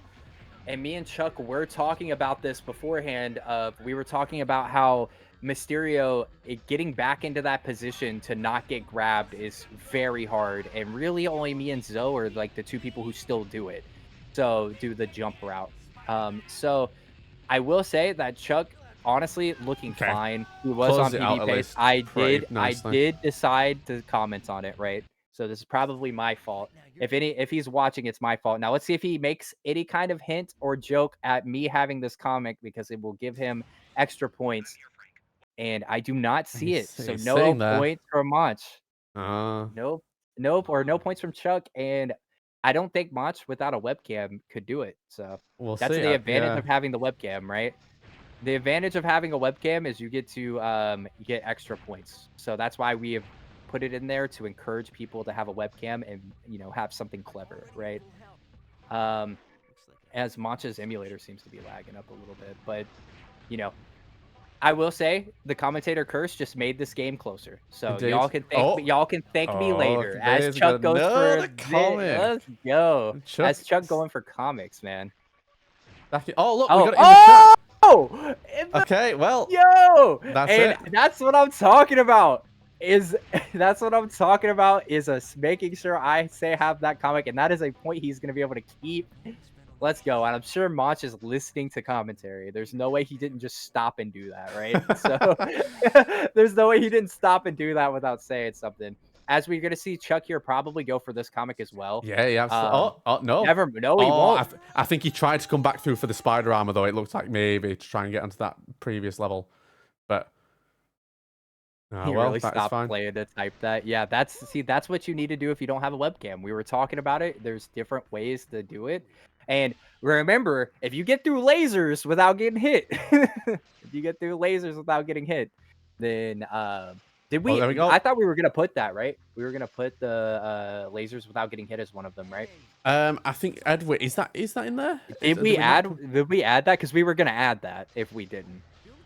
And me and Chuck were talking about this beforehand. We were talking about how Mysterio getting back into that position to not get grabbed is very hard, and really only me and Zoe are like the two people who still do it. So do the jump route. So I will say that Chuck, honestly, looking Okay. fine. He was Close on it out PB at pace. least pretty nicely. I did decide to comment on it, right? So this is probably my fault. If he's watching, it's my fault. Now let's see if he makes any kind of hint or joke at me having this comic because it will give him extra points. And I do not see it. So He's no sitting there. points from Mach. Uh, Nope. Nope. Or no points from Chuck. And I don't think Mach without a webcam could do it. So we'll that's see. the advantage Yeah. of having the webcam, right? The advantage of having a webcam is you get to get extra points. So that's why we have put it in there to encourage people to have a webcam and have something clever, right? Um, as Mancha's emulator seems to be lagging up a little bit, but you know, I will say the commentator curse just made this game closer. So Indeed. Oh. y'all can thank me Oh, later. As there's Chuck goes for another comic. let's go. Chuck. As Chuck going for comics, man. Oh, look, we Oh, got it in the chat. oh! Okay, well, Yo, that's and it. that's what I'm talking about. Is that's what I'm talking about? Is us making sure I have that comic, and that is a point he's gonna be able to keep. Let's go, and I'm sure Mach is listening to commentary. There's no way he didn't just stop and do that, right? So there's no way he didn't stop and do that without saying something. As we're gonna see Chuck here probably go for this comic as well. Yeah. No. No, he won't. I think he tried to come back through for the spider armor, though. It looked like maybe to try and get onto that previous level. But, He well, really that is stopped fine. playing to type that. Yeah, that's what you need to do if you don't have a webcam. We were talking about it. There's different ways to do it. And remember, if you get through lasers without getting hit, then did Oh, we there we go. I thought we were gonna put that, right? We were gonna put the lasers without getting hit as one of them, right? I think Edward, is that in there? Did we add that? Because we were gonna add that if we didn't.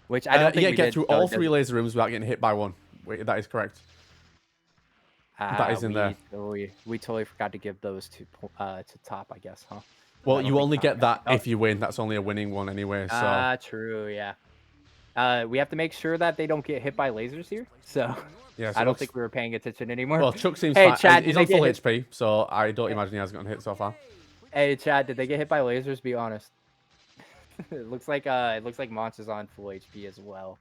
Which I don't think yeah, we get did. through So all 3 laser rooms without getting hit by one. Wait, that is correct. That is in there. We totally forgot to give those to top, I guess, huh? Well, I don't you think only top get that got it. if you win. That's only a winning one anyway. So Ah, true, yeah. We have to make sure that they don't get hit by lasers here. So yeah, I don't think we were paying attention anymore. Well, Chuck seems Hey, fine. Chad, He's did they on full get hit? HP, so I don't imagine he has gotten hit so far. Hey, Chad, did they get hit by lasers? Be honest. It looks like Monch is on full HP as well.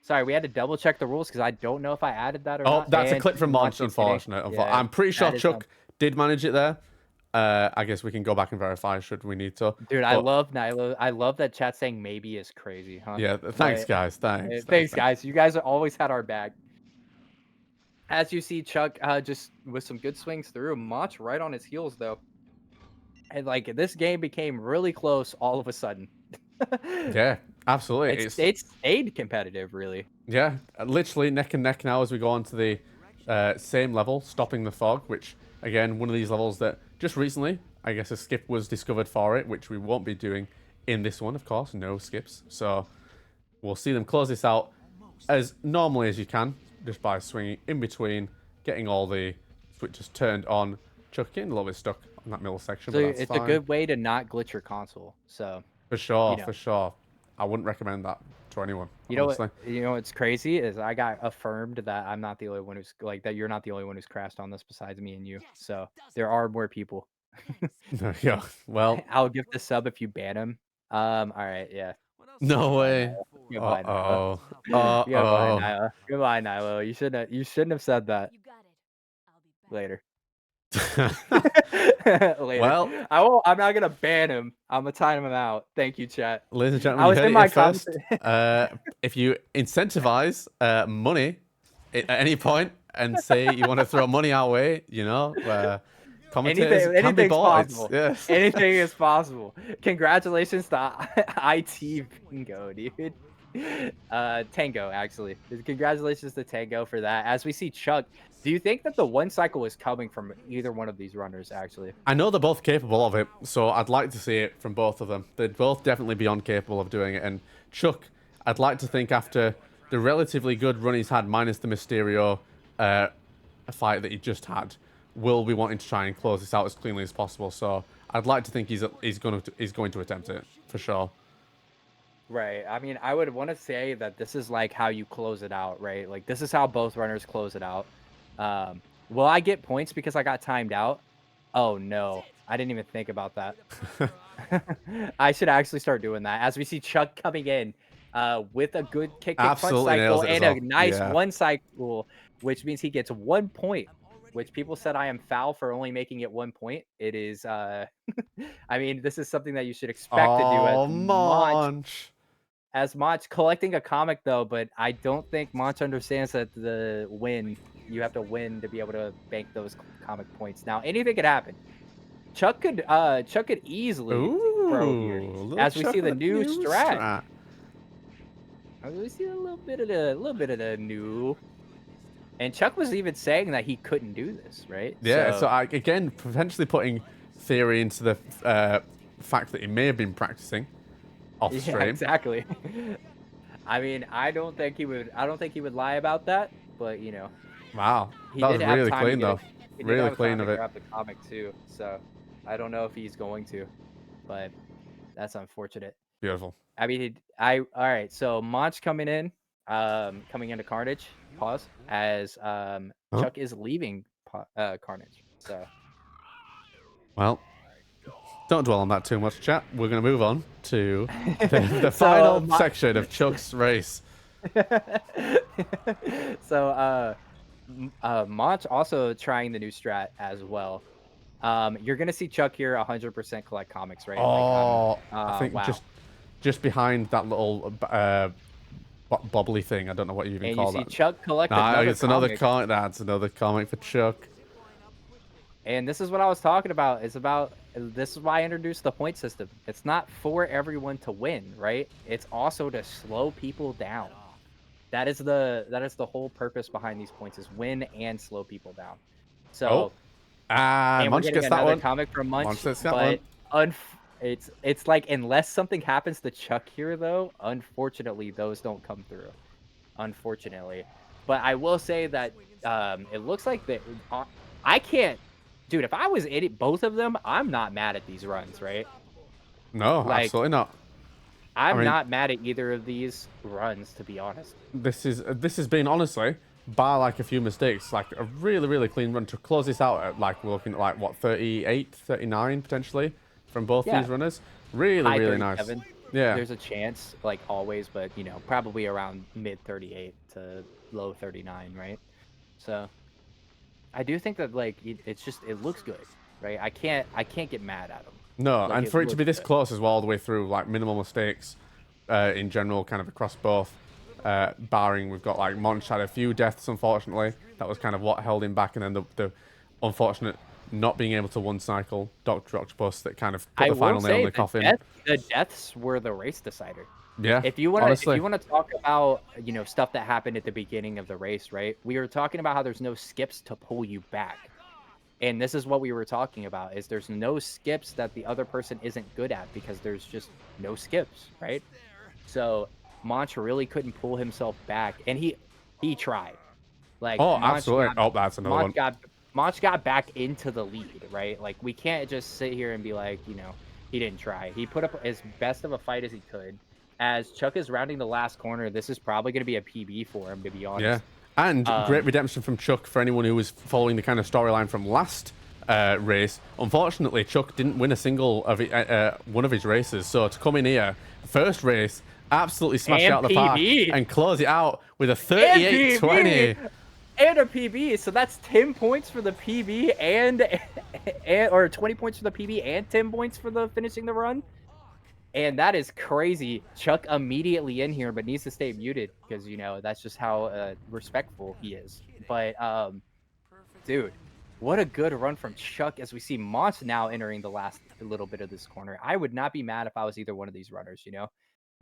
Sorry, we had to double check the rules because I don't know if I added that or not. Oh, that's a And clip from Monch, Monch is hitting. unfortunate. Yeah, I'm pretty sure that is Chuck did manage it there. I guess we can go back and verify should we need to. Dude, I But love Nilo. I love that chat saying maybe is crazy, huh? yeah, thanks But guys. Thanks, thanks, thanks, thanks. guys. You guys always had our back. As you see, Chuck just with some good swings through, Mach right on his heels though, and like this game became really close all of a sudden. Yeah, absolutely. It stayed competitive, really. Yeah, literally neck and neck now as we go on to the same level, stopping the fog, which, again, one of these levels that just recently, I guess a skip was discovered for it, which we won't be doing in this one, of course, no skips. So we'll see them close this out as normally as you can, just by swinging in between, getting all the switches turned on. Chuck getting a little bit stuck on that middle section, So but that's it's a fine. good way to not glitch your console. So For you sure, know, for sure. I wouldn't recommend that to anyone, you know what honestly. you know what's crazy is I got affirmed that I'm not the only one who's like that. You're not the only one who's crashed on this besides me and you. So there are more people. Yeah, well, I'll give the sub if you ban him. All right, yeah. no Goodbye, way. Nyla. Goodbye, Nyla. Uh-oh. Goodbye, Uh-oh. Nyla. Goodbye, Nyla. You shouldn't have said that. Later. Later. Well, I'm not gonna ban him. I'm gonna time him out. Thank you, chat. ladies and gentlemen, I you was heard in it here my comments. first. If you incentivize money at any point and say you want to throw money our way, commentators can be Anything's bought. It's, possible. yes. Anything is possible. Congratulations to IT Bingo, dude. Tango, actually. Congratulations to Tango for that. As we see Chuck, do you think that the one cycle is coming from either one of these runners, actually? I know they're both capable of it, so I'd like to see it from both of them. They'd both definitely be capable of doing it. And Chuck, I'd like to think after the relatively good run he's had, minus the Mysterio fight that he just had, will be wanting to try and close this out as cleanly as possible. So I'd like to think he's going to attempt it for sure. Right. I mean, I would want to say that this is like how you close it out, right? Like this is how both runners close it out. Will I get points because I got timed out? Oh no, I didn't even think about that. I should actually start doing that. As we see Chuck coming in with a good kick punch Absolutely nails cycle it as and a well. nice Yeah. one cycle, which means he gets 1 point. Which people said I am foul for only making it 1 point. It is I mean, this is something that you should expect to do Oh, Monch. as Mach collecting a comic though, but I don't think Mach understands that you have to win to be able to bank those comic points. Now anything could happen. Chuck could easily pro here Ooh, little as we see Chuck the with a new new strat. strat. As we see a little bit of the new, and Chuck was even saying that he couldn't do this, right? Yeah, so So again, potentially putting theory into the fact that he may have been practicing off yeah, stream. exactly. I mean, I don't think he would lie about that, but you know, Wow, he that was did have really time to clean get it. though. He did Really have clean time to of it. grab the comic too, so I don't know if he's going to, but that's unfortunate. Beautiful. I mean, all right. So Monch coming into Carnage. Pause as Huh? Chuck is leaving Carnage. So Well, don't dwell on that too much, chat. We're going to move on to the so final section of Chuck's race. so Monch also trying the new strat as well. You're gonna see Chuck here 100% collect comics, right? Like Oh, I think wow. just behind that little bubbly thing. I don't know what you even And you call see that. Chuck collect Nah, another it's another comic. comic. That's another comic for Chuck. And this is what I was talking about. This is why I introduced the point system. It's not for everyone to win, right? It's also to slow people down. That is the whole purpose behind these points is win and slow people down. Oh, So, and we're Munch getting gets that another one. comic from Munch Munch, gets that one. but it's like unless something happens to Chuck here though, unfortunately those don't come through. Unfortunately. But I will say that it looks like that I can't. Dude, if I was in it, both of them, I'm not mad at these runs, right? No, Like, absolutely not. I I'm mean, not mad at either of these runs, to be honest. this has been honestly, bar like a few mistakes, like a really clean run to close this out at like we're looking at like what 38, 39 potentially from both Yeah, these runners. Really high really nice. 37. Yeah. There's a chance, like always, but you know, probably around mid 38 to low 39, right? So I do think that like it looks good. right? I can't get mad at him. No, Like and it for it to be looked this good. close as well, all the way through, like minimal mistakes in general, kind of across both. Barring we've got like Monch had a few deaths, unfortunately. That was kind of what held him back, and then the unfortunate not being able to one cycle Doctor Octopus that kind of put I the will final nail in say the coffin. the deaths were the race decider. Yeah, If honestly. you wanna talk about, stuff that happened at the beginning of the race, right? We were talking about how there's no skips to pull you back. And this is what we were talking about is there's no skips that the other person isn't good at because there's just no skips, right? So Monch really couldn't pull himself back and he tried. Like Oh, absolutely. Oh, that's another Monch one. got Monch got back into the lead, right? Like we can't just sit here and be like, he didn't try. He put up as best of a fight as he could. As Chuck is rounding the last corner, this is probably going to be a PB for him, to be Yeah. honest. And great Um, redemption from Chuck for anyone who was following the kind of storyline from last race. Unfortunately, Chuck didn't win a single of one of his races. So to come in here, first race, absolutely smash it and out of the park PB and close it out with a and PB 38-20. and a PB. So that's 10 points for the PB and or 20 points for the PB and 10 points for the finishing the run. And that is crazy. Chuck immediately in here, but needs to stay muted because that's just how respectful he is. But dude, what a good run from Chuck as we see Mont now entering the last little bit of this corner. I would not be mad if I was either one of these runners. No.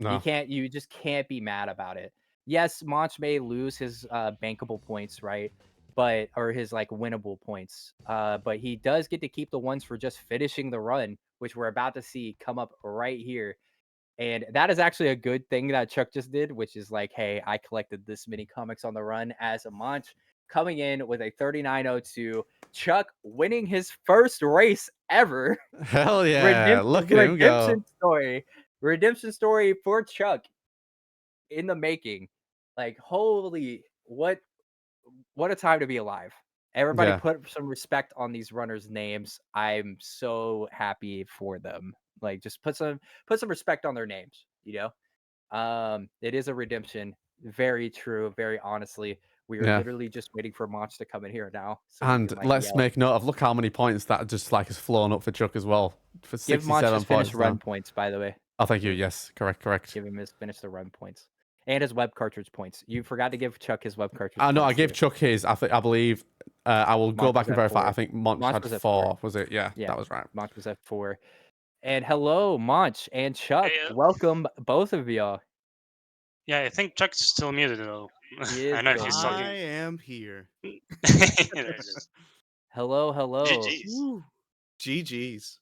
You just can't be mad about it. Yes, Monch may lose his bankable points, right? Or his like winnable points. But he does get to keep the ones for just finishing the run, which we're about to see come up right here. And that is actually a good thing that Chuck just did, which is like, hey, I collected this many comics on the run as a Monch coming in with a 39.02. Chuck winning his first race ever. Hell yeah. Look at him go. Redemption story. Redemption story for Chuck in the making. Like, holy, what a time to be alive. Everybody Yeah. put some respect on these runners' names. I'm so happy for them. Like, just put some respect on their names. It is a redemption. Very true. Very honestly, we are Yeah. literally just waiting for Monch to come in here now, so we And can like let's yell. make note of look how many points that just like has flown up for Chuck as well. For Give Monch his 67 finished points run now. points, by the way. Oh, thank you. Give Yes, correct, correct. give him his finish the run points and his web cartridge points. You forgot to give Chuck his web cartridge No, I points gave too. Chuck his. I believe. I will go Monch back was and at verify. I four. think Monch Monch had was at four. 4. Was it? Yeah, Yeah, that was right. Monch was at four. And hello, Monch and Chuck. Hey, Welcome, both of y'all. yeah, I think Chuck's still muted though. He I is don't know if still he's muted. I talking. am here. There it is. Hello, hello. GG's. Woo. GG's.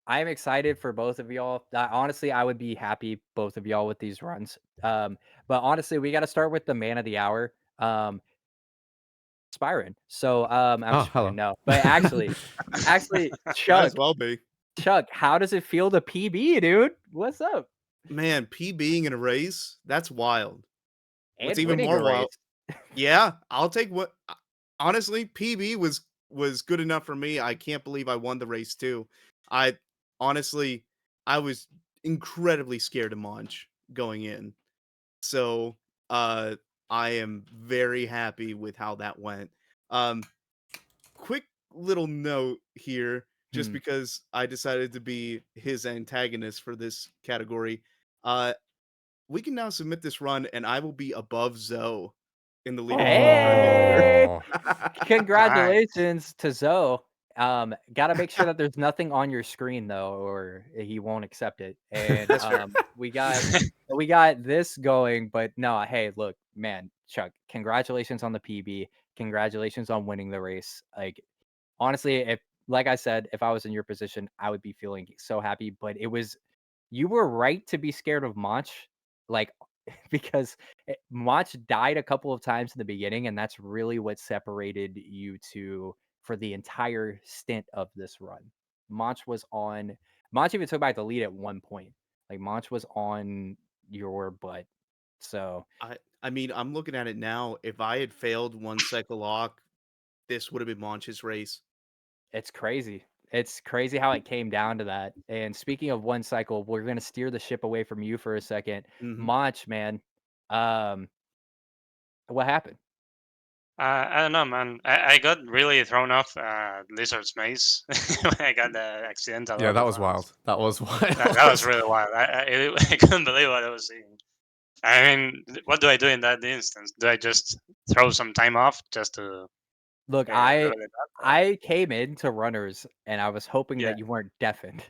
I'm excited for both of y'all. Honestly, I would be happy both of y'all with these runs. But honestly, we got to start with the man of the hour, Spyron. So, I'm Oh, just playing. hello. No, but actually, Might as Chuck, well be. How does it feel to PB, dude? What's up? Man, P being in a race, that's wild. What's And even winning more a wild, race. yeah, I'll take what honestly, PB was good enough for me. I can't believe I won the race too. I honestly I was incredibly scared of Monch going in. So, uh I am very happy with how that went. Um quick little note here, just Hmm. because I decided to be his antagonist for this category. Uh, we can now submit this run, and I will be above Zoe in the leaderboard for leader. Hey, Oh, Nice. congratulations to Zoe. Gotta make sure that there's nothing on your screen though, or he won't accept it. And That's fair. we got this going, but no, hey, look, man, Chuck, congratulations on the PB. Congratulations on winning the race. Like honestly, if like I said, if I was in your position, I would be feeling so happy. But you were right to be scared of Mach, like because Mach died a couple of times in the beginning, and that's really what separated you two for the entire stint of this run. Mach was on. Mach even took back the lead at one point. Like Mach was on your butt. So I mean, I'm looking at it now. If I had failed one cycle lock, this would have been Monch's race. it's crazy. It's crazy how it came down to that. And speaking of one cycle, we're gonna steer the ship away from you for a second. Hmm. Mach, man, um, what happened? I don't know, man. I got really thrown off Lizard's maze when I got the accidental Yeah, that level was funds. wild. That was That was wild. really wild. I couldn't believe what I was seeing. I mean, what do I do in that instance? Do I just throw some time off just to Look, level it up? Or? I came into runners and I was hoping Yeah, that you weren't deafened,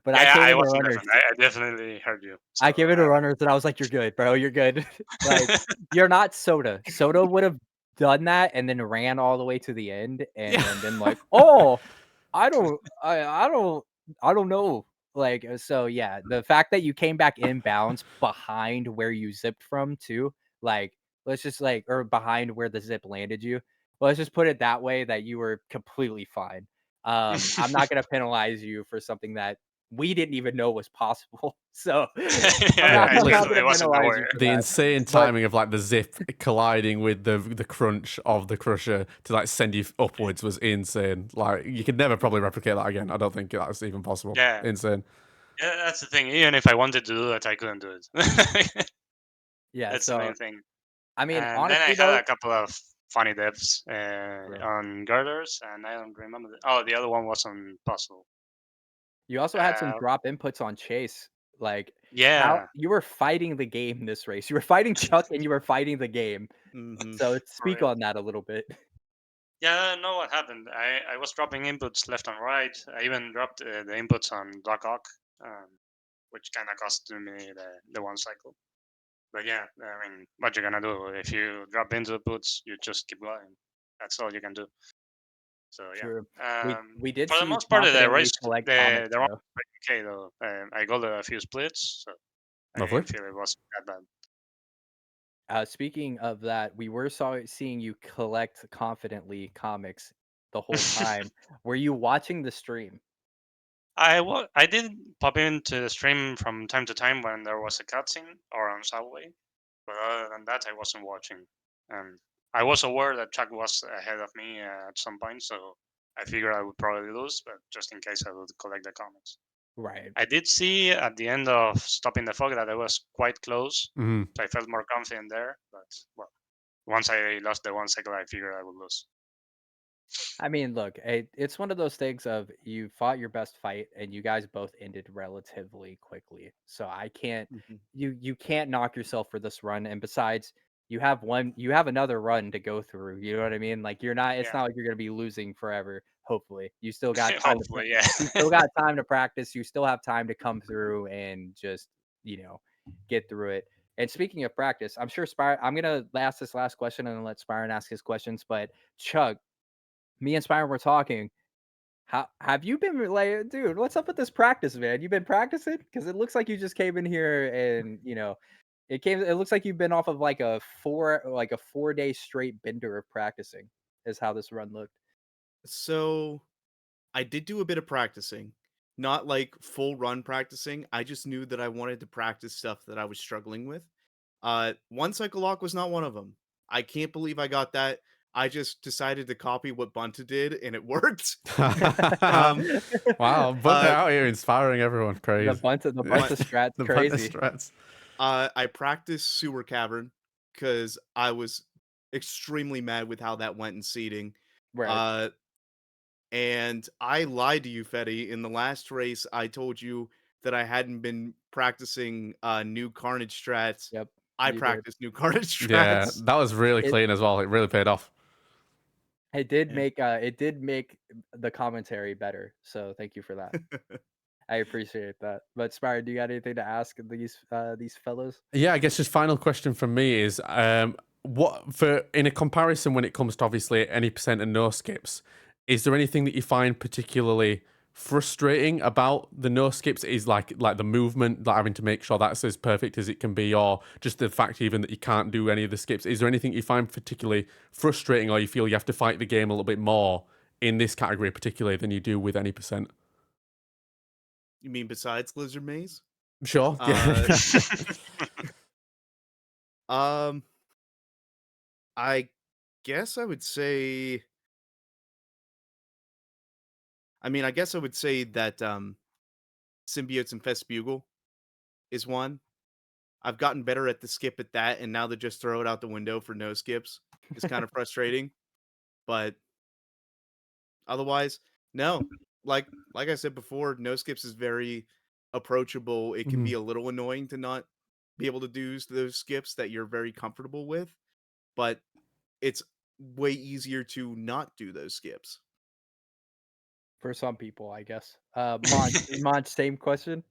but I yeah, came I into wasn't runners. definitely. I definitely heard you. So I came into runners and I was like, "You're good, bro. You're good." Like, you're not Soda. Soda would have done that and then ran all the way to the end and Yeah. then been like, "Oh, I don't know." Like, so yeah, the fact that you came back inbounds behind where you zipped from too, like, let's just like, or behind where the zip landed you. Let's just put it that way that you were completely fine. I'm not gonna penalize you for something that we didn't even know was possible. So yeah, Yeah, I I'm not listen, definitely gonna wasn't penalize you aware. for the that. insane But timing of like the zip colliding with the crunch of the crusher to like send you upwards was insane. Like you could never probably replicate that again. I don't think that's even possible. Yeah, Insane. yeah, that's the thing. Even if I wanted to do it, I couldn't do it. yeah, That's the so main thing. I mean, And then I honestly had though, a couple of funny dips bro, on girders, and I don't remember. Oh, the other one was on puzzle. you also had some Uh, drop inputs on chase. Like how yeah, you were fighting the game this race. You were fighting Chuck and you were fighting the game. Hmm. So for speak real. on that a little bit. Yeah, I know what happened. I was dropping inputs left and right. I even dropped the inputs on Black Hawk, um, which kind of cost me the one cycle. But yeah, I mean, what you're gonna do if you drop into the boots, you just keep going. That's all you can do. So yeah. True. We did For the see you most part of the confidently race, collect comics the run though. was pretty okay though. I got a few splits, so I Lovely. didn't feel it was that bad. Speaking of that, we were seeing you collect confidently comics the whole time. Were you watching the stream? I did pop into the stream from time to time when there was a cutscene or on Subway, but other than that, I wasn't watching. I was aware that Chuck was ahead of me at some point, so I figured I would probably lose, but just in case, I would collect the comics. Right. I did see at the end of Stopping the Fog that I was quite close, Hmm. so I felt more confident there. But well, once I lost the one cycle, I figured I would lose. I mean, look, it's one of those things of you fought your best fight and you guys both ended relatively quickly. So I can't Hmm. you can't knock yourself for this run. And besides, you have another run to go through. You know what I mean? Like you're not it's Yeah, not like you're gonna be losing forever, hopefully. You still got time to hopefully, yeah. you still got time to practice. You still have time to come through and just, get through it. And speaking of practice, I'm sure I'm gonna ask this last question and then let Spyron ask his questions. But Chuck, me and Spyron were talking. How have you been like, dude? What's up with this practice, man? You been practicing? Because it looks like you just came in here and it looks like you've been off of like a 4 day straight bender of practicing. Is how this run looked. So I did do a bit of practicing, not like full run practicing. I just knew that I wanted to practice stuff that I was struggling with. One cycle lock was not one of them. I can't believe I got that. I just decided to copy what Bunta did, and it worked. Um, Wow, Bunter uh, out here inspiring everyone. the Crazy. bunch of the bunch my, of strats, The Bunter crazy. strats. I practiced sewer cavern because I was extremely mad with how that went in seeding. Right. Uh, And I lied to you, Fetty. In the last race, I told you that I hadn't been practicing new Carnage strats. Yep. I You did. practiced new Carnage Yeah, strats. that was really It clean as well. It really paid off. Yeah. it did make the commentary better. So thank you for that. I appreciate that. But Spire, do you got anything to ask these fellows? Yeah, I guess just final question from me is what for in a comparison when it comes to obviously any percent and no skips, is there anything that you find particularly frustrating about the no skips? Is like the movement, like having to make sure that's as perfect as it can be, or just the fact even that you can't do any of the skips? Is there anything you find particularly frustrating, or you feel you have to fight the game a little bit more in this category particularly than you do with any percent? You mean besides Lizard Maze? Sure. Uh, Yeah. um, I guess I would say. I guess I would say that Symbiotes and Bugle is one. I've gotten better at the skip at that, and now they just throw it out the window for no skips. is kind of frustrating. But otherwise, no. Like I said before, no skips is very approachable. It can be Mhm. a little annoying to not be able to do those skips that you're very comfortable with, but it's way easier to not do those skips. For some people, I guess. Monch, same question.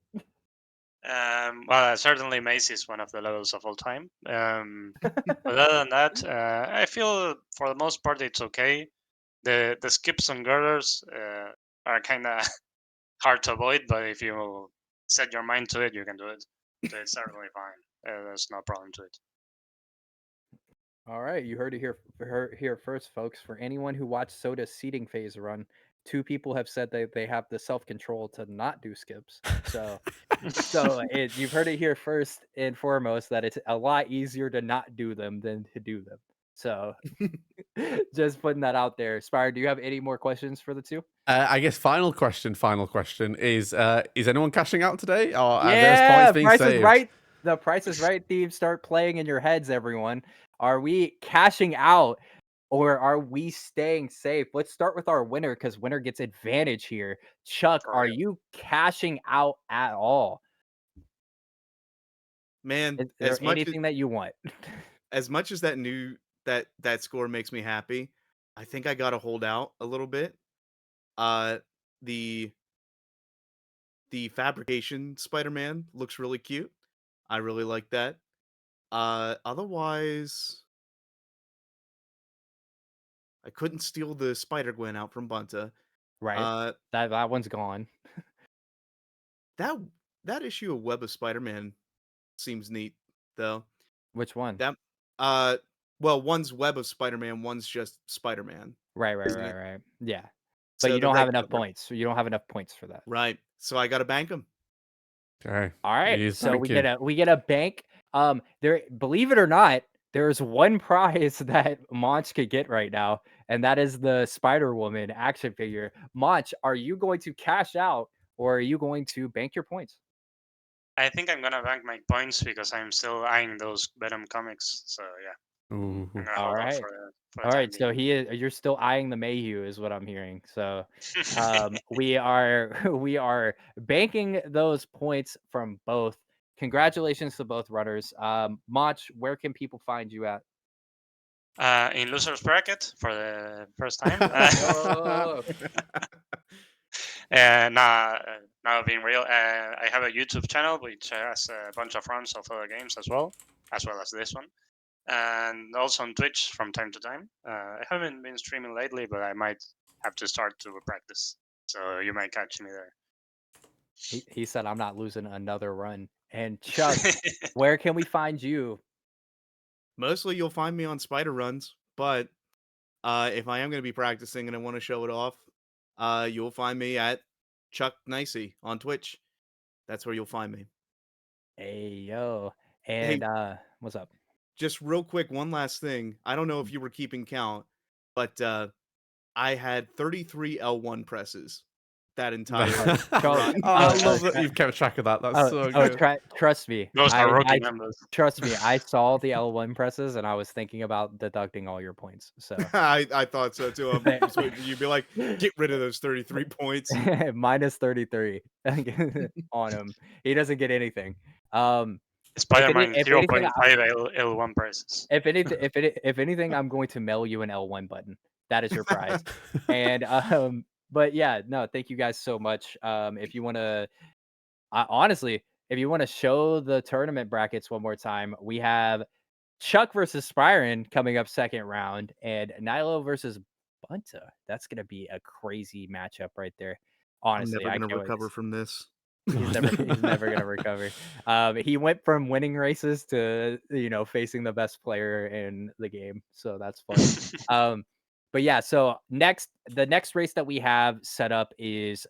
Well, certainly Maze is one of the levels of all time. But other than that, I feel for the most part it's okay. The skips and girders are kind of hard to avoid, but if you set your mind to it, you can do it. So it's certainly fine. There's no problem to it. All right, you heard it here first, folks. For anyone who watched Soda's seeding phase run, 2 people have said that they have the self control to not do skips. So you've heard it here first and foremost that it's a lot easier to not do them than to do them. So just putting that out there. Spire, do you have any more questions for the two? I guess final question is anyone cashing out today, or are those points Yeah, being Price is saved? Right. The Price is Right theme start playing in your heads, everyone. Are we cashing out or are we staying safe? Let's start with our winner because winner gets advantage here. Chuck, For are real. you cashing out at all? Man, Is there anything that you want? as much as that score makes me happy, I think I gotta hold out a little bit. Uh, the the fabrication Spider-Man looks really cute. I really like that. Otherwise, I couldn't steal the Spider-Gwen out from Bunta. Right. Uh, That one's gone. that that issue of Web of Spider-Man seems neat, though. Which one? That uh, well, one's Web of Spider-Man, one's just Spider-Man, Right, right, isn't right, it? right. Yeah. But So you the don't have regular enough points. You don't have enough points for that. right. So I gotta bank him. Okay, All right. he's So banking. we get a bank. There, believe it or not, there's one prize that Monch could get right now, and that is the Spider Woman action figure. Monch, are you going to cash out or are you going to bank your points? I think I'm gonna bank my points because I'm still eyeing those Venom comics. So yeah, I'm Ooh. gonna All hold off right. for the All time right. being. So you're still eyeing the Mayhew, is what I'm hearing. So we are we are banking those points from both. Congratulations to both runners. Mach, where can people find you at? In losers bracket for the first time. Yo. Now being real, I have a YouTube channel which has a bunch of runs of other games as well as this one, and also on Twitch from time to time. I haven't been streaming lately, but I might have to start to practice, so you might catch me there. He said I'm not losing another run. And Chuck, where can we find you? Mostly you'll find me on spider runs, but if I am going to be practicing and I want to show it off, you'll find me at Chuck Nicey on Twitch. That's where you'll find me. Hey yo. And Hey, what's up? just real quick, one last thing. I don't know if Mm. you were keeping count, but I had 33 L1 presses that entire Oh, Oh, Charles, run. I love that you've kept track of that. That's so good. trust me. Those are rookie I numbers. trust me. I saw the L1 presses and I was thinking about deducting all your points. So I thought so too. I was waiting for you to be like, get rid of those 33 points. minus 33 on him. He doesn't get anything. Um, Spider-Man if anything, 0.5 L1 prices. if anything, I'm going to mail you an L1 button. That is your prize. And but yeah, no, thank you guys so much. If you want to, honestly, if you want to show the tournament brackets one more time, we have Chuck versus Spyron coming up second round, and Nilo versus Bunta. That's gonna be a crazy matchup right there. I'm Honestly, never I going to can't wait. recover from this. Oh, He's no. never gonna recover. He went from winning races to facing the best player in the game, so that's fun. But yeah, so the next race that we have set up is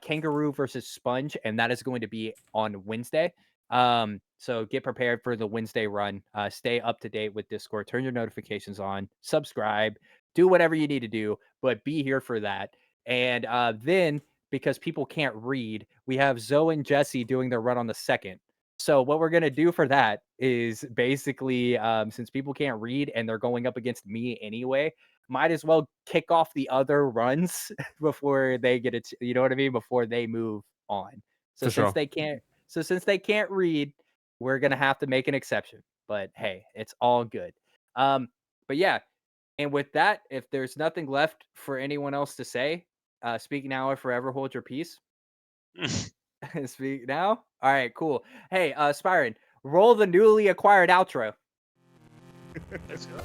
Kangaroo versus Sponge, and that is going to be on Wednesday. So get prepared for the Wednesday run. Stay up to date with Discord. Turn your notifications on. Subscribe. Do whatever you need to do, but be here for that. And then because people can't read, we have Zoe and Jesse doing their run on the second. So what we're gonna do for that is basically, since people can't read and they're going up against me anyway, might as well kick off the other runs before they get it. You know what I mean? Before they move on. So For since sure. they can't, read, we're gonna have to make an exception. But hey, it's all good. But yeah, and with that, if there's nothing left for anyone else to say, speak now or forever hold your peace. Speak now. All right, cool. Hey, Spyron, roll the newly acquired outro. Let's go.